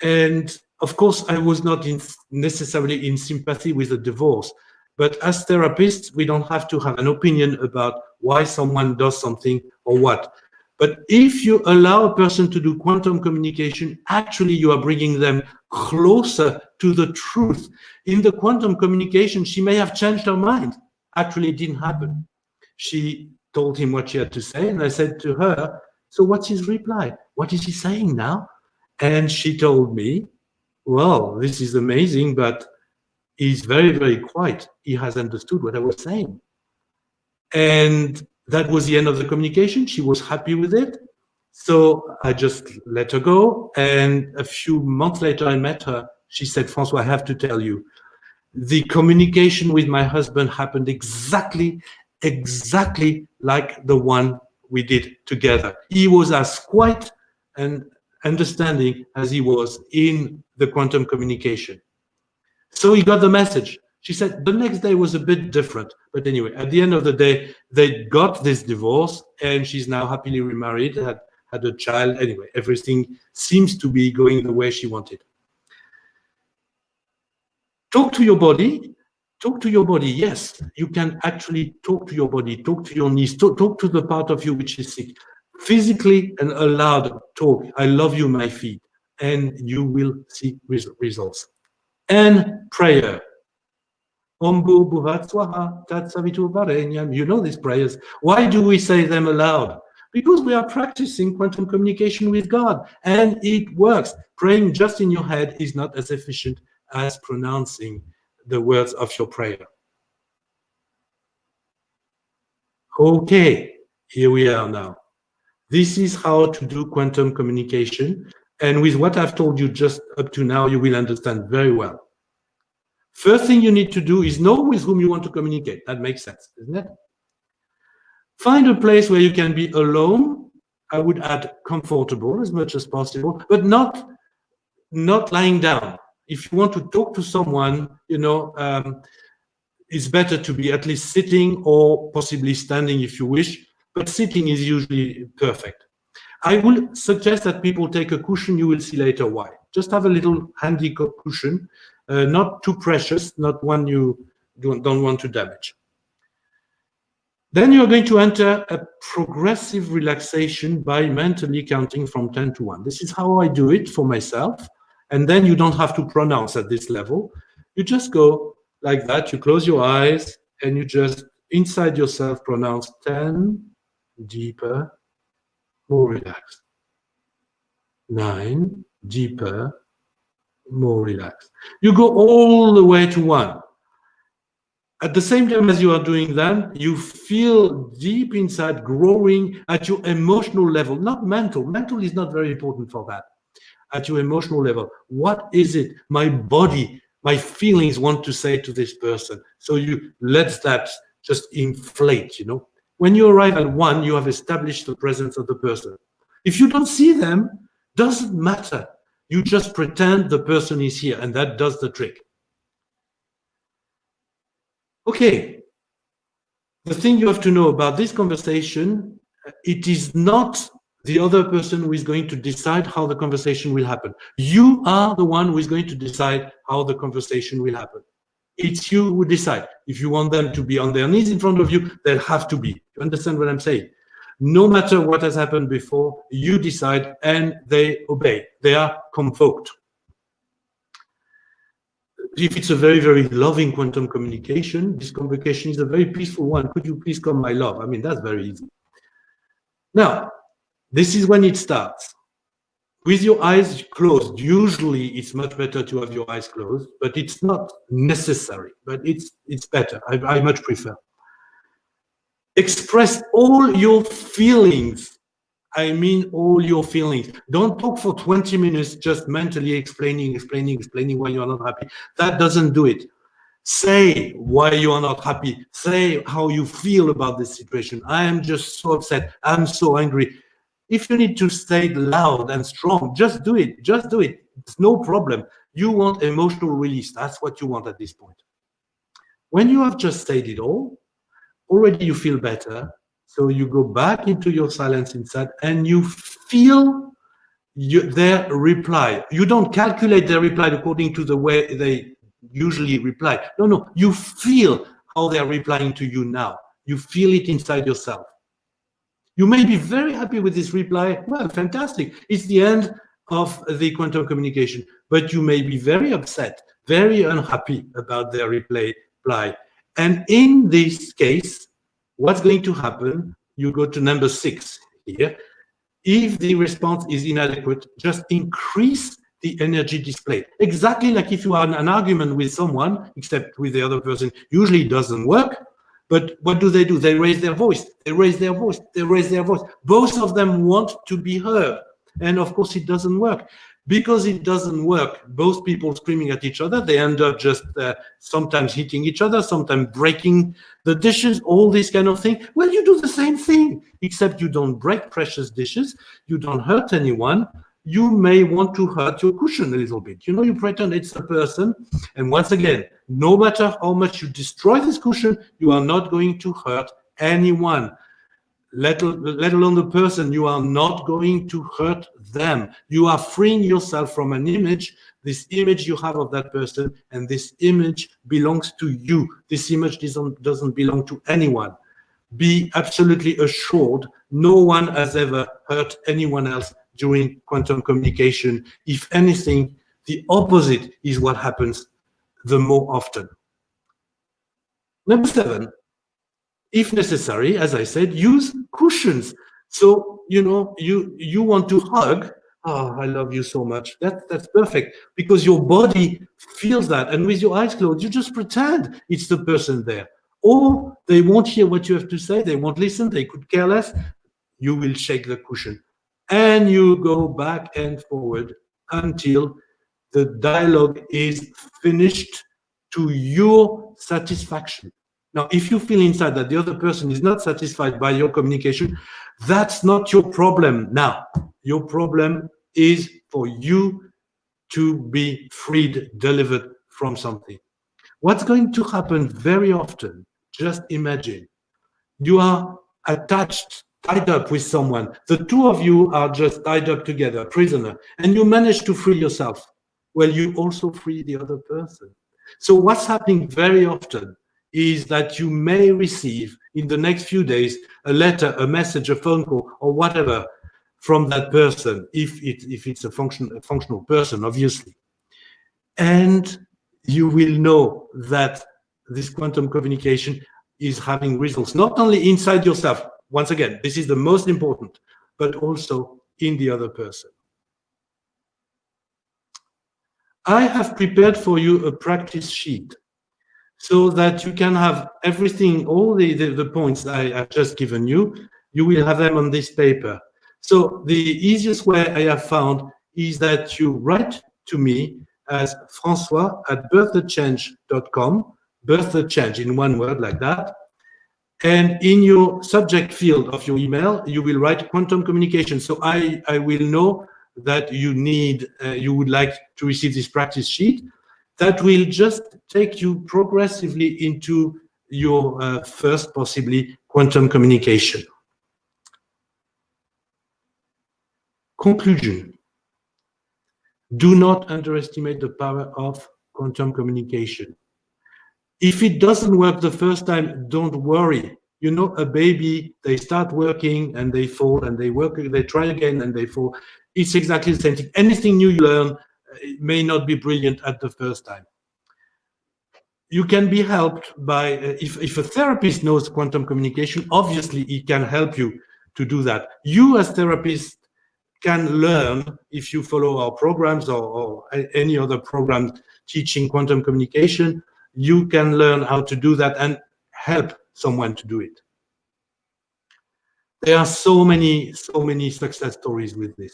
C: And of course, I was not necessarily in sympathy with a divorce, but as therapists, we don't have to have an opinion about why someone does something or what. But if you allow a person to do quantum communication, actually you are bringing them closer to the truth. In the quantum communication, she may have changed her mind. Actually, it didn't happen. She told him what she had to say, and I said to her, so what's his reply? What is he saying now? And she told me, well, this is amazing, but he's very, very quiet. He has understood what I was saying. And that was the end of the communication. She was happy with it. So I just let her go. And a few months later, I met her. She said, Francois, I have to tell you, the communication with my husband happened exactly like the one we did together. He was as quiet and understanding as he was in the quantum communication. So he got the message. She said the next day was a bit different. But anyway, at the end of the day, they got this divorce and she's now happily remarried, had a child. Anyway, everything seems to be going the way she wanted. Talk to your body. Talk to your body. Yes, you can actually talk to your body, talk to your knees, talk to the part of you which is sick. Physically and aloud talk. I love you, my feet. And you will see results. And prayer. You know these prayers. Why do we say them aloud? Because we are practicing quantum communication with God, and it works. Praying just in your head is not as efficient as pronouncing the words of your prayer. Okay, here we are now. This is how to do quantum communication, and with what I've told you just up to now, you will understand very well. First thing you need to do is know with whom you want to communicate. That makes sense, isn't it? Find a place where you can be alone. I would add comfortable as much as possible, but not lying down. If you want to talk to someone, it's better to be at least sitting or possibly standing if you wish, but sitting is usually perfect. I will suggest that people take a cushion. You will see later why. Just have a little handy cushion. Not too precious, not one you don't want to damage. Then you're going to enter a progressive relaxation by mentally counting from 10 to 1. This is how I do it for myself. And then you don't have to pronounce at this level. You just go like that. You close your eyes and you just inside yourself pronounce 10, deeper, more relaxed. 9, deeper, more relaxed. You go all the way to 1. At the same time as you are doing that, you feel deep inside growing at your emotional level, not mental. Mental is not very important for that. At your emotional level, what is it my body, my feelings want to say to this person? So you let that just inflate, When you arrive at 1, you have established the presence of the person. If you don't see them, doesn't matter. You just pretend the person is here, and that does the trick. Okay. The thing you have to know about this conversation, it is not the other person who is going to decide how the conversation will happen. You are the one who is going to decide how the conversation will happen. It's you who decide. If you want them to be on their knees in front of you, they'll have to be. You understand what I'm saying? No matter what has happened before, you decide and they obey. They are convoked. If it's a very, very loving quantum communication, this convocation is a very peaceful one. Could you please come, my love? I mean, that's very easy. Now, this is when it starts. With your eyes closed, usually it's much better to have your eyes closed, but it's not necessary, but it's better. I much prefer. Express all your feelings. I mean all your feelings. Don't talk for 20 minutes just mentally explaining why you are not happy. That doesn't do it. Say why you are not happy. Say how you feel about this situation. I am just so upset. I'm so angry. If you need to say it loud and strong, just do it. Just do it. It's no problem. You want emotional release. That's what you want at this point. When you have just said it all, already you feel better. So you go back into your silence inside and you feel their reply. You don't calculate their reply according to the way they usually reply. No, you feel how they're replying to you now. You feel it inside yourself. You may be very happy with this reply. Well, fantastic. It's the end of the quantum communication. But you may be very upset, very unhappy about their reply. And in this case, what's going to happen? You go to number 6 here. If the response is inadequate, just increase the energy displayed. Exactly like if you are in an argument with someone, except with the other person, usually it doesn't work. But what do? They raise their voice. They raise their voice. They raise their voice. Both of them want to be heard. And of course, it doesn't work. Because it doesn't work, both people screaming at each other, they end up just sometimes hitting each other, sometimes breaking the dishes, all this kind of thing. Well, you do the same thing, except you don't break precious dishes. You don't hurt anyone. You may want to hurt your cushion a little bit. You know, you pretend it's a person. And once again, no matter how much you destroy this cushion, you are not going to hurt anyone. Let alone the person, you are not going to hurt them. You are freeing yourself from an image, this image you have of that person, and this image belongs to you. This image doesn't belong to anyone. Be absolutely assured no one has ever hurt anyone else during quantum communication. If anything, the opposite is what happens the more often. Number 7. If necessary, as I said, use cushions. So, you know, you want to hug. Oh, I love you so much. That's perfect because your body feels that. And with your eyes closed, you just pretend it's the person there. Or they won't hear what you have to say. They won't listen. They could care less. You will shake the cushion. And you go back and forward until the dialogue is finished to your satisfaction. Now, if you feel inside that the other person is not satisfied by your communication, that's not your problem now. Your problem is for you to be freed, delivered from something. What's going to happen very often, just imagine, you are attached, tied up with someone. The two of you are just tied up together, prisoner, and you manage to free yourself. Well, you also free the other person. So what's happening very often is that you may receive in the next few days a letter, a message, a phone call, or whatever from that person, if it's a functional person, obviously. And you will know that this quantum communication is having results, not only inside yourself, once again, this is the most important, but also in the other person. I have prepared for you a practice sheet so that you can have everything, all the points I have just given you, you will have them on this paper. So the easiest way I have found is that you write to me as Francois at birthtechange.com, birth the change in one word like that. And in your subject field of your email, you will write quantum communication. So I will know that you would like to receive this practice sheet. That will just take you progressively into your first, possibly, quantum communication. Conclusion. Do not underestimate the power of quantum communication. If it doesn't work the first time, don't worry. You know, a baby, they start working and they fall, and they work, they try again and they fall. It's exactly the same thing. Anything new you learn, it may not be brilliant at the first time. You can be helped by, if a therapist knows quantum communication, obviously he can help you to do that. You as therapist can learn, if you follow our programs or any other program teaching quantum communication, you can learn how to do that and help someone to do it. There are so many success stories with this.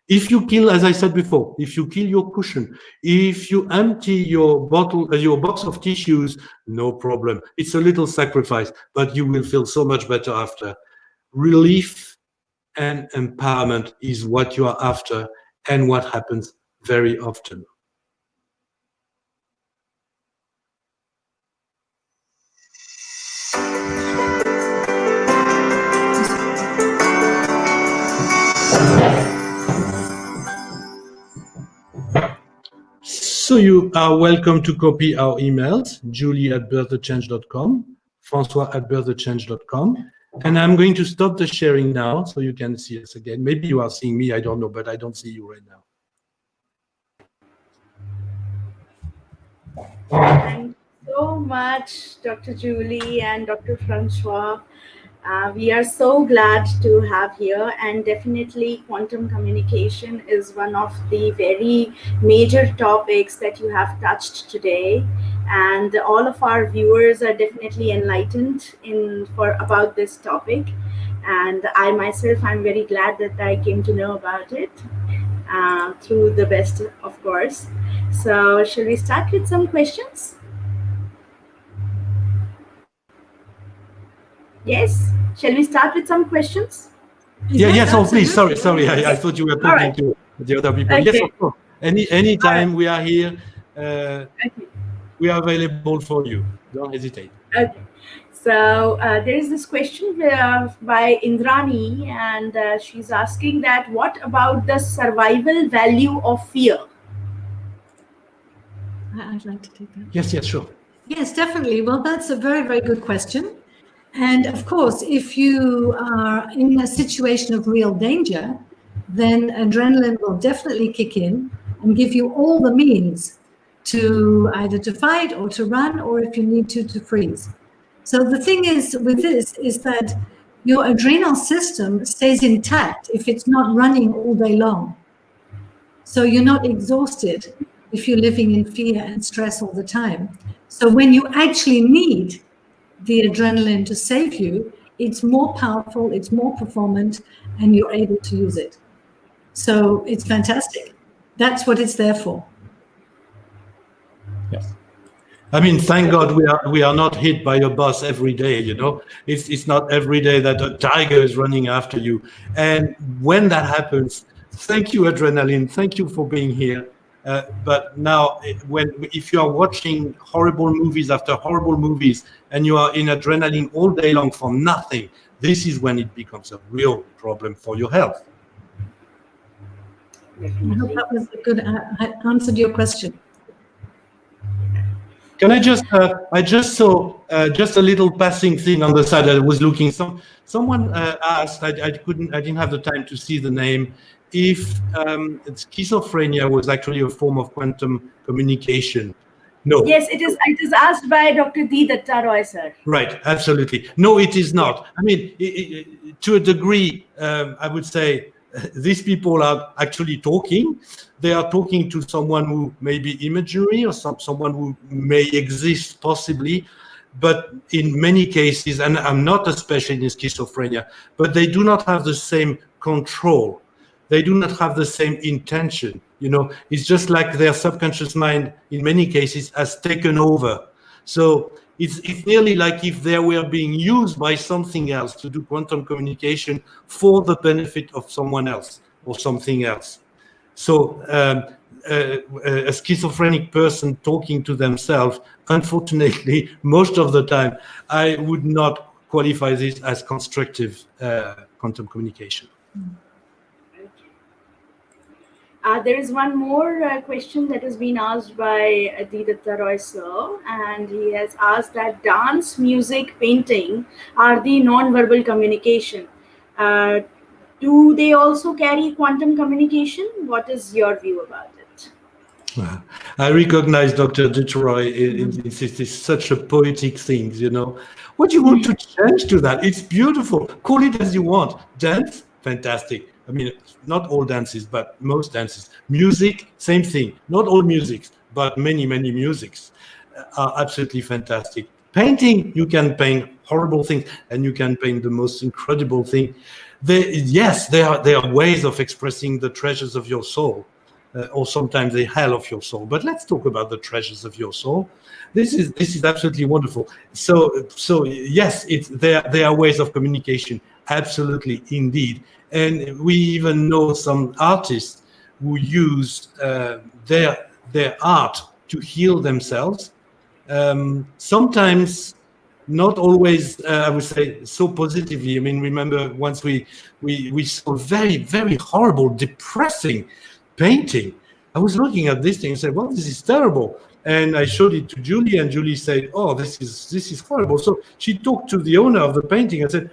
C: If you kill, as I said before, if you kill your cushion, if you empty your bottle, your box of tissues, no problem. It's a little sacrifice, but you will feel so much better after. Relief and empowerment is what you are after, and what happens very often. So you are welcome to copy our emails, julie@birthtechange.com, Francois@birthtechange.com. And I'm going to stop the sharing now so you can see us again. Maybe you are seeing me, I don't know, but I don't see you right now.
E: Thank you so much, Dr. Julie and Dr. Francois. We are so glad to have here, and definitely quantum communication is one of the very major topics that you have touched today, and all of our viewers are definitely enlightened about this topic, and I myself, I'm very glad that I came to know about it through the best, of course. So shall we start with some questions? Yes, shall we start with some questions?
C: Yes, oh please, sorry, I thought you were talking to the other people.
E: Okay.
C: Yes, of course. Any time we are here, we are available for you. Don't hesitate.
E: Okay. So there is this question by Indrani, and she's asking that what about the survival value of fear?
D: I'd like to take that.
C: Yes, sure.
D: Yes, definitely. Well, that's a very, very good question. And of course, if you are in a situation of real danger, then adrenaline will definitely kick in and give you all the means to either to fight or to run, or if you need to freeze. So the thing is with this is that your adrenal system stays intact if it's not running all day long. So you're not exhausted if you're living in fear and stress all the time. So when you actually need the adrenaline to save you, it's more powerful, it's more performant, and you're able to use it. So it's fantastic. That's what it's there for.
C: Yes. I mean, thank God we are not hit by a bus every day, you know. It's not every day that a tiger is running after you. And when that happens, thank you, adrenaline. Thank you for being here. But now, if you are watching horrible movies after horrible movies, and you are in adrenaline all day long for nothing, this is when it becomes a real problem for your health.
D: I hope that was a good answer to your question.
C: Can I just? I just saw just a little passing thing on the side. I was looking. Someone asked. I didn't have the time to see the name. If schizophrenia was actually a form of quantum communication. No.
E: Yes, it is. It is asked by Dr. D. Datta Roy, sir.
C: Right. Absolutely. No, it is not. I mean, to a degree, I would say these people are actually talking. They are talking to someone who may be imaginary, or someone who may exist possibly, but in many cases, and I'm not a specialist in schizophrenia, but they do not have the same control. They do not have the same intention. You know, it's just like their subconscious mind in many cases has taken over. So it's nearly like if they were being used by something else to do quantum communication for the benefit of someone else or something else. So a schizophrenic person talking to themselves, unfortunately, most of the time, I would not qualify this as constructive quantum communication.
E: There is one more question that has been asked by Adidatta Roy sir, and he has asked that dance, music, painting are the non-verbal communication. Do they also carry quantum communication? What is your view about it?
C: I recognize Dr. Detroy. It's such a poetic thing, you know. What do you want to change to that? It's beautiful. Call it as you want. Dance, fantastic. I mean, not all dances, but most dances. Music, same thing. Not all musics, but many, many musics are absolutely fantastic. Painting, you can paint horrible things, and you can paint the most incredible thing. Yes, there are ways of expressing the treasures of your soul. Or sometimes the hell of your soul. But let's talk about the treasures of your soul. This is absolutely wonderful. So yes, there are ways of communication. Absolutely, indeed. And we even know some artists who use their art to heal themselves. Sometimes not always, I would say, so positively. I mean, remember once we saw very, very horrible, depressing painting. I was looking at this thing and said, well, this is terrible. And I showed it to Julie, and Julie said, oh, this is horrible. So she talked to the owner of the painting and said,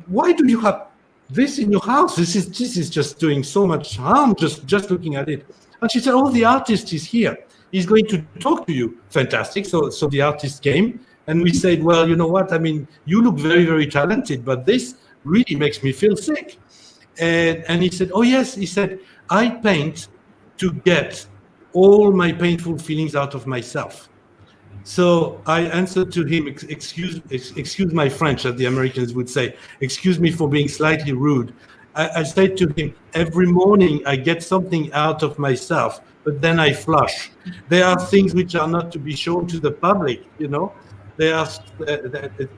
C: why do you have this in your house? This is just doing so much harm, just looking at it. And she said, oh, the artist is here. He's going to talk to you. Fantastic. So the artist came, and we said, well, you know what? I mean, you look very, very talented, but this really makes me feel sick. And he said, oh, yes. He said, I paint to get all my painful feelings out of myself. So I answered to him, excuse my French, as the Americans would say, excuse me for being slightly rude. I said to him, every morning I get something out of myself, but then I flush. There are things which are not to be shown to the public, you know. There are,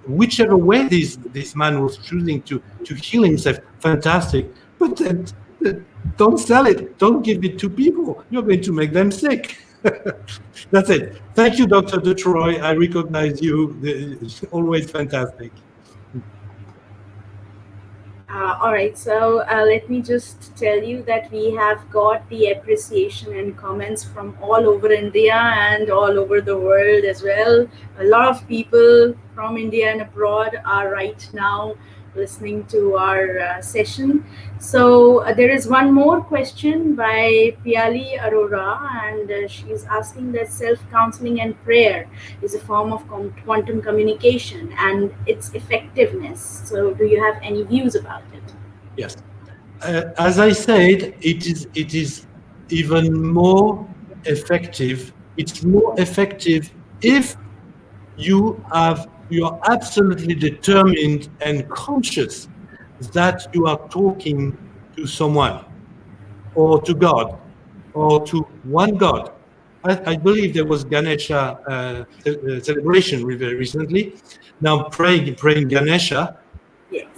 C: whichever way this man was choosing to heal himself, fantastic. But then, don't sell it. Don't give it to people. You're going to make them sick. That's it. Thank you, Dr. Detroy. I recognize you. It's always fantastic.
E: All right, so let me just tell you that we have got the appreciation and comments from all over India and all over the world as well. A lot of people from India and abroad are right now listening to our session. So there is one more question by Piali Arora, and she's asking that self-counseling and prayer is a form of quantum communication and its effectiveness. So do you have any views about it?
C: Yes. As I said, it is even more effective. It's more effective if you are absolutely determined and conscious that you are talking to someone, or to God, or to one God. I believe there was Ganesha celebration very recently. Now praying Ganesha.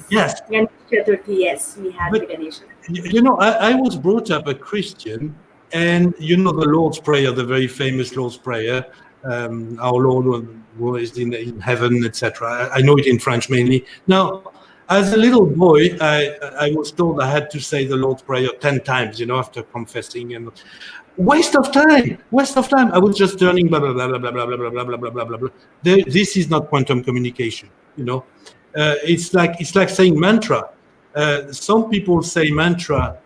C: Yes.
E: Ganesha Chaturthi, yes, we had the Ganesha.
C: You know, I was brought up a Christian, and you know the Lord's Prayer, the very famous Lord's Prayer. Our Lord who is in heaven, etc. I know it in French mainly. Now, as a little boy, I was told I had to say the Lord's Prayer 10 times, you know, after confessing, and waste of time. I was just turning blah blah blah blah blah blah blah blah blah blah blah blah blah. This is not quantum communication, you know. It's like saying mantra. Some people say mantra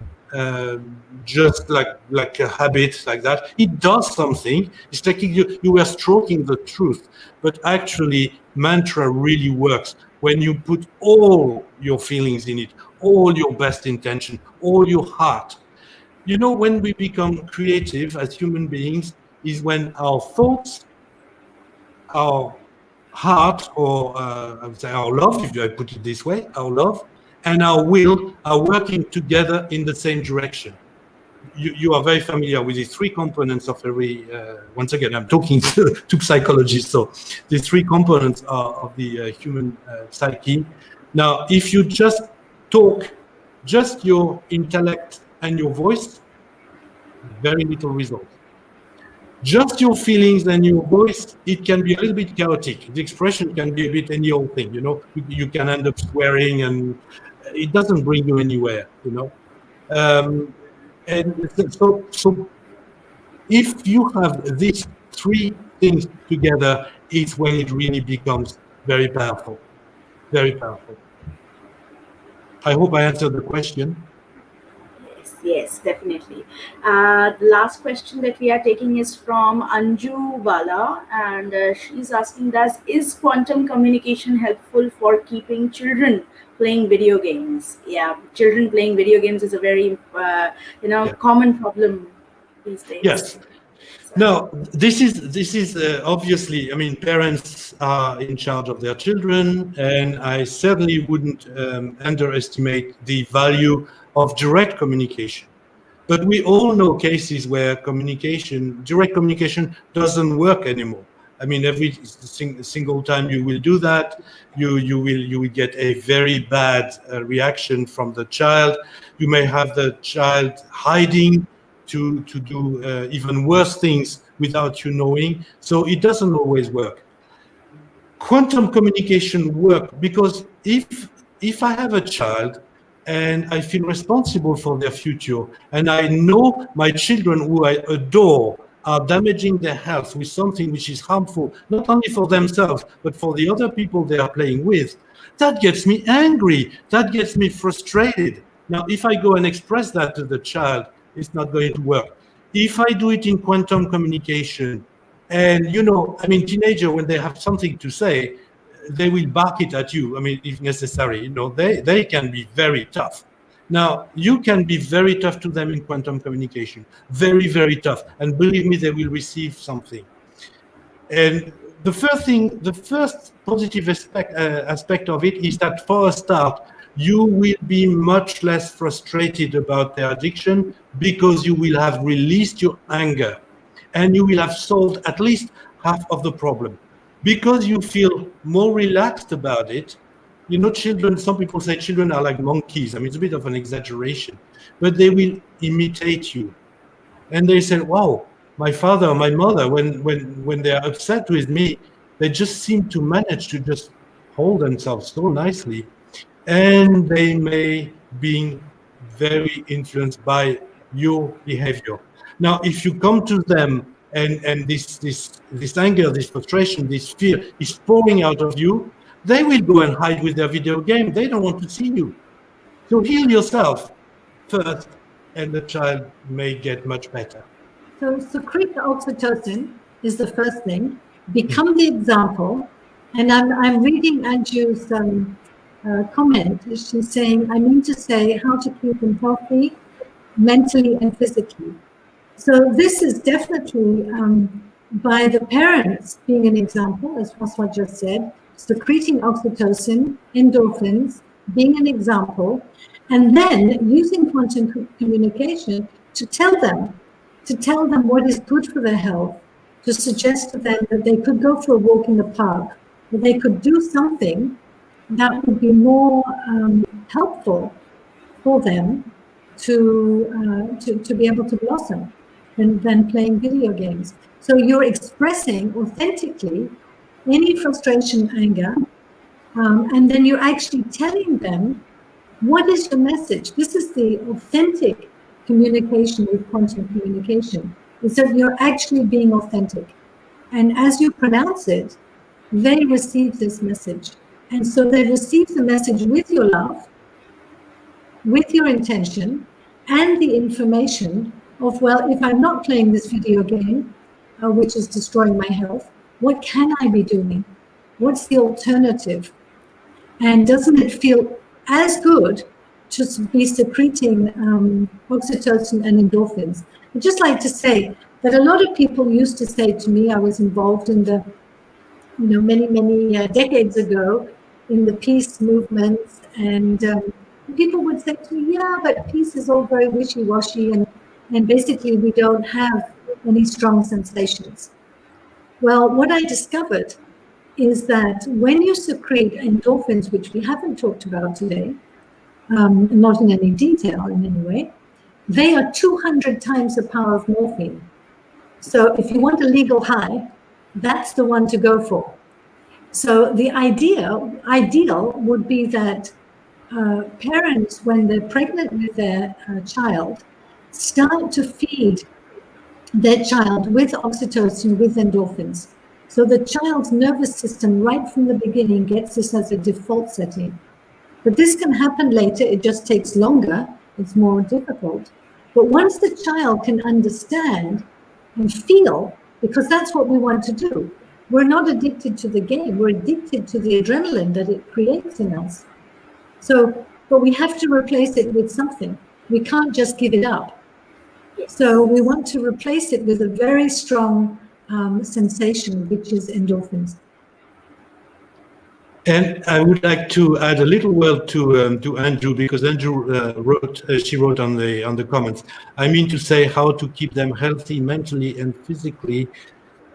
C: just like a habit, like that. It does something. It's like you were stroking the truth, but actually mantra really works when you put all your feelings in it, all your best intention, all your heart. You know, when we become creative as human beings is when our thoughts, our heart, or I would say our love, if I put it this way, our love and our will are working together in the same direction. You are very familiar with the three components of every, once again, I'm talking to psychologists, so the three components of the human psyche. Now, if you just talk, just your intellect and your voice, very little result. Just your feelings and your voice, it can be a little bit chaotic. The expression can be a bit any old thing, you know. You can end up swearing, and it doesn't bring you anywhere, you know. And so if you have these three things together, it's when it really becomes very powerful. Very powerful. I hope I answered the question.
E: Yes, definitely. The last question that we are taking is from Anju Bala, and she's asking us, is quantum communication helpful for keeping children playing video games? Yeah, children playing video games is a very, common problem these days.
C: Yes. Now, this is obviously, I mean, parents are in charge of their children, and I certainly wouldn't underestimate the value of direct communication. But we all know cases where direct communication doesn't work anymore. I mean, every single time you will do that, you will get a very bad reaction from the child. You may have the child hiding to do even worse things without you knowing. So it doesn't always work. Quantum communication works because if I have a child and I feel responsible for their future, and I know my children who I adore are damaging their health with something which is harmful, not only for themselves, but for the other people they are playing with, that gets me angry, that gets me frustrated. Now, if I go and express that to the child, it's not going to work. If I do it in quantum communication, and I mean, teenagers, when they have something to say, they will bark it at you. I mean, if necessary, they can be very tough. Now, you can be very tough to them in quantum communication, very, very tough. And believe me, they will receive something. And the first positive aspect of it is that for a start, you will be much less frustrated about their addiction because you will have released your anger and you will have solved at least half of the problem. Because you feel more relaxed about it, children, some people say children are like monkeys. I mean, it's a bit of an exaggeration, but they will imitate you. And they say, wow, my father or my mother, when they are upset with me, they just seem to manage to just hold themselves so nicely. And they may be very influenced by your behavior. Now, if you come to them and this anger, this frustration, this fear is pouring out of you, they will go and hide with their video game. They don't want to see you. So heal yourself first, and the child may get much better.
D: So secrete the oxytocin is the first thing. Become the example. And I'm reading Anju's comment. She's saying, I mean to say how to keep them healthy, mentally and physically. So this is definitely by the parents being an example, as Francois just said, secreting oxytocin, endorphins, being an example, and then using quantum communication to tell them what is good for their health, to suggest to them that they could go for a walk in the park, that they could do something that would be more helpful for them to be able to blossom than playing video games. So you're expressing authentically any frustration, anger, and then you're actually telling them what is your message. This is the authentic communication with quantum communication, is that you're actually being authentic. And as you pronounce it, they receive this message. And so they receive the message with your love, with your intention, and the information of, well, if I'm not playing this video game, which is destroying my health, what can I be doing? What's the alternative? And doesn't it feel as good to be secreting oxytocin and endorphins? I'd just like to say that a lot of people used to say to me, I was involved in the, many decades ago in the peace movements, and people would say to me, yeah, but peace is all very wishy-washy, and basically we don't have any strong sensations. Well, what I discovered is that when you secrete endorphins, which we haven't talked about today, not in any detail in any way, they are 200 times the power of morphine. So if you want a legal high, that's the one to go for. So the ideal would be that parents, when they're pregnant with their child, start to feed their child with oxytocin, with endorphins. So the child's nervous system right from the beginning gets this as a default setting. But this can happen later, it just takes longer, it's more difficult. But once the child can understand and feel, because that's what we want to do, we're not addicted to the game, we're addicted to the adrenaline that it creates in us. So, but we have to replace it with something. We can't just give it up. So we want to replace it with a very strong sensation, which is endorphins.
C: And I would like to add a little word to Andrew, because Andrew she wrote on the comments. I mean to say how to keep them healthy mentally and physically.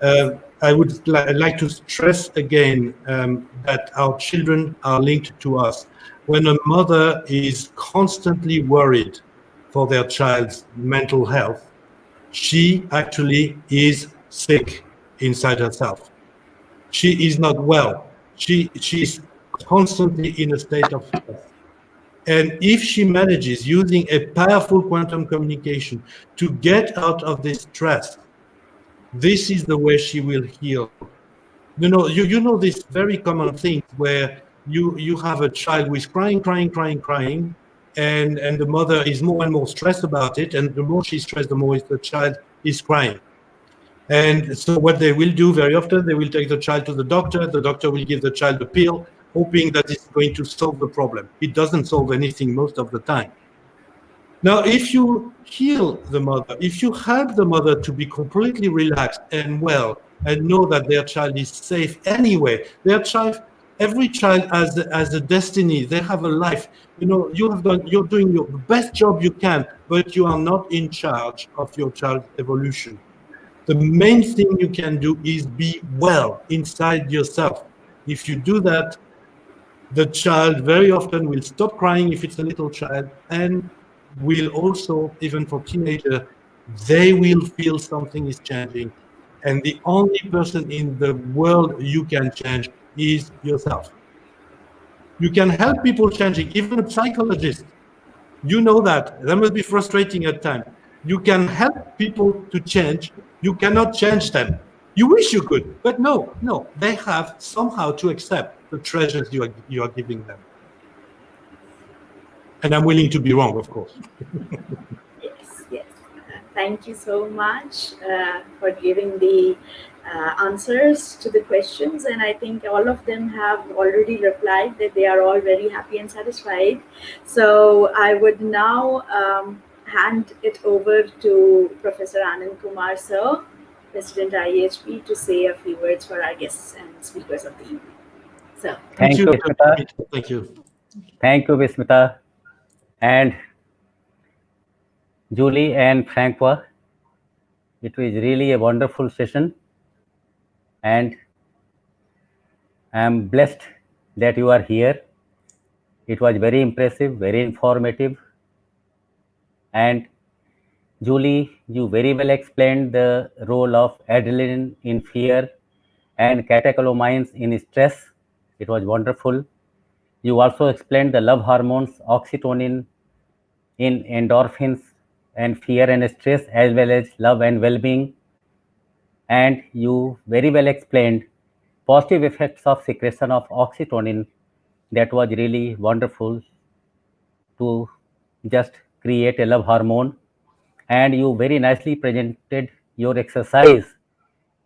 C: I would like to stress again that our children are linked to us. When a mother is constantly worried for their child's mental health, she actually is sick inside herself. She is not well. She's constantly in a state of stress. And if she manages, using a powerful quantum communication, to get out of this stress, this is the way she will heal. You know this very common thing where you have a child who is crying, and the mother is more and more stressed about it, and the more she's stressed, the more the child is crying. And so what they will do very often, they will take the child to the doctor will give the child a pill, hoping that it's going to solve the problem. It doesn't solve anything most of the time. Now, if you heal the mother, if you help the mother to be completely relaxed and well, and know that their child is safe anyway, every child has a destiny, they have a life. You're doing your best job you can, but you are not in charge of your child's evolution. The main thing you can do is be well inside yourself. If you do that, the child very often will stop crying if it's a little child, and will also, even for teenagers, they will feel something is changing. And the only person in the world you can change is yourself. You can help people changing, even a psychologist. You know that must be frustrating at times. You can help people to change. You cannot change them. You wish you could, but no, they have somehow to accept the treasures you are giving them. And I'm willing to be wrong, of course.
E: Yes. Thank you so much for giving the answers to the questions, and I think all of them have already replied that they are all very happy and satisfied. So I would now hand it over to Professor Anand Kumar, sir, President IAHP, to say a few words for our guests and speakers of the evening. So
B: Thank you, Vismita.
C: Thank you.
B: Thank you, Vismita. And Julie and Francois, it was really a wonderful session. And I am blessed that you are here. It was very impressive, very informative. And Julie, you very well explained the role of adrenaline in fear and catecholamines in stress. It was wonderful. You also explained the love hormones, oxytocin in endorphins and fear and stress, as well as love and well-being. And you very well explained positive effects of secretion of oxytocin. That was really wonderful to just create a love hormone. And you very nicely presented your exercise.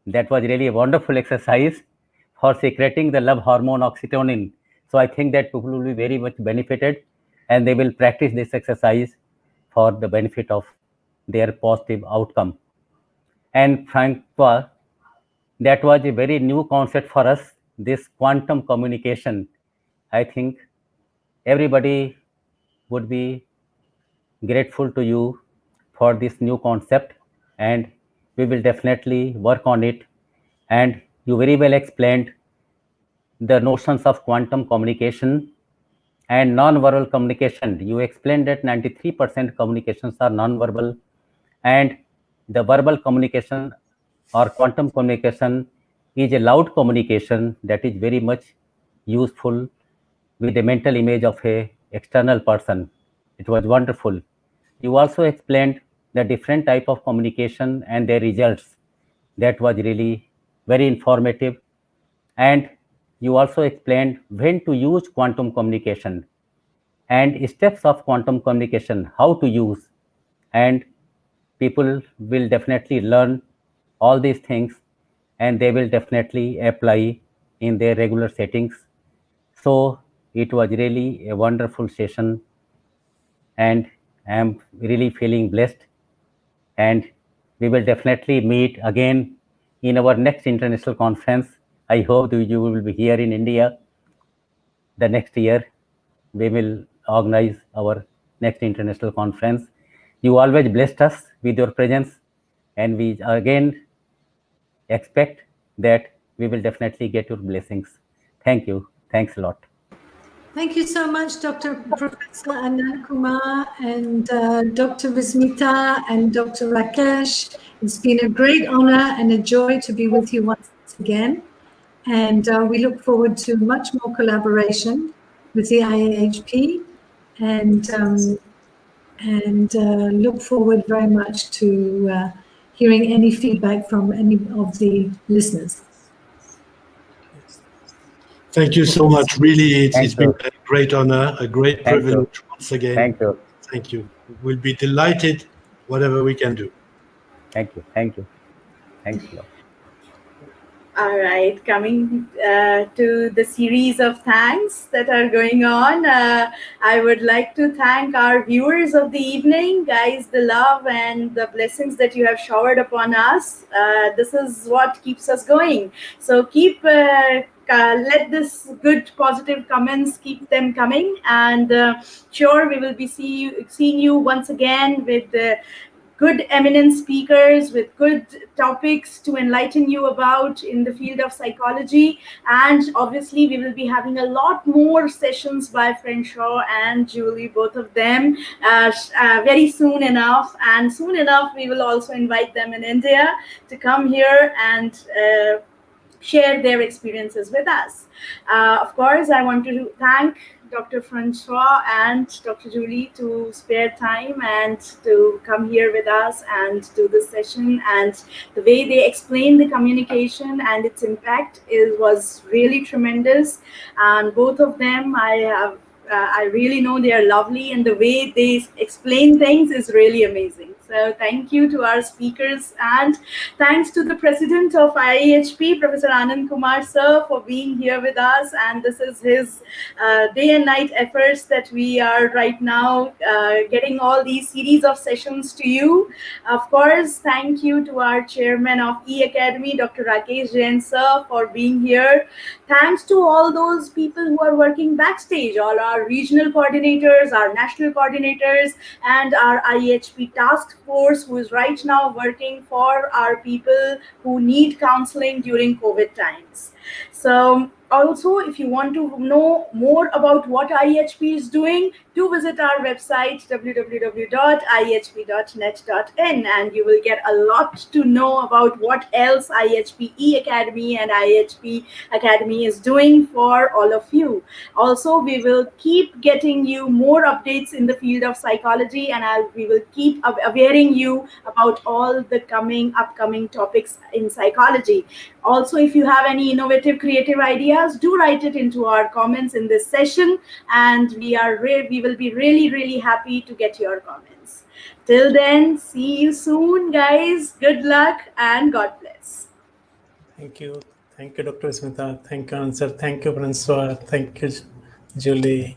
B: That was really a wonderful exercise for secreting the love hormone oxytocin. So I think that people will be very much benefited, and they will practice this exercise for the benefit of their positive outcome. And Francois, that was a very new concept for us, this quantum communication. I think everybody would be grateful to you for this new concept, and we will definitely work on it. And you very well explained the notions of quantum communication and non-verbal communication. You explained that 93% communications are non-verbal, and the verbal communication or quantum communication is a loud communication that is very much useful with a mental image of a external person. It was wonderful. You also explained the different type of communication and their results. That was really very informative. And you also explained when to use quantum communication and steps of quantum communication, how to use. And people will definitely learn all these things and they will definitely apply in their regular settings. So it was really a wonderful session and I am really feeling blessed. And we will definitely meet again in our next international conference. I hope that you will be here in India the next year. We will organize our next international conference. You always blessed us with your presence, and we again expect that we will definitely get your blessings. Thank you. Thanks a lot.
D: Thank you so much, Professor Anand, Kumar, and Dr. Vismita and Dr. Rakesh. It's been a great honor and a joy to be with you once again. And we look forward to much more collaboration with the IAHP and look forward very much to hearing any feedback from any of the listeners.
C: Thank you so much. Really, it's been
B: you.
C: a great honor, a great
B: Thank you.
C: privilege once again.
B: Thank you.
C: Thank you. We'll be delighted, whatever we can do.
B: Thank you. Thank you. Thanks a lot.
E: All right, coming to the series of thanks that are going on, I would like to thank our viewers of the evening. Guys, the love and the blessings that you have showered upon us, this is what keeps us going. So keep let this good positive comments, keep them coming, and sure we will be seeing you once again with good eminent speakers with good topics to enlighten you about in the field of psychology. And obviously we will be having a lot more sessions by Francois and Julie, both of them, very soon enough. And soon enough we will also invite them in India to come here and share their experiences with us. Of course, I want to thank Dr. Francois and Dr. Julie to spare time and to come here with us and do this session. And the way they explained the communication and its impact was really tremendous. And both of them, I really know they are lovely, and the way they explain things is really amazing. So thank you to our speakers, and thanks to the president of IAHP, Professor Anand Kumar sir, for being here with us. And this is his day and night efforts that we are right now getting all these series of sessions to you. Of course, thank you to our chairman of E-Academy, Dr. Rakesh Jain sir, for being here. Thanks to all those people who are working backstage, all our regional coordinators, our national coordinators, and our IAHP task force who is right now working for our people who need counseling during COVID times. So also, if you want to know more about what IAHP is doing, do visit our website www.iahp.net.in, and you will get a lot to know about what else IAHP E-Academy and IAHP Academy is doing for all of you. Also, we will keep getting you more updates in the field of psychology, and we will keep awareing you about all the upcoming topics in psychology. Also, if you have any innovative, creative ideas, do write it into our comments in this session, and we will be really happy to get your comments. Till then, see you soon, guys. Good luck and God bless.
A: Thank you. Thank you, Dr. Smita. Thank you, Anand sir. Thank you, Francois. Thank you, Julie.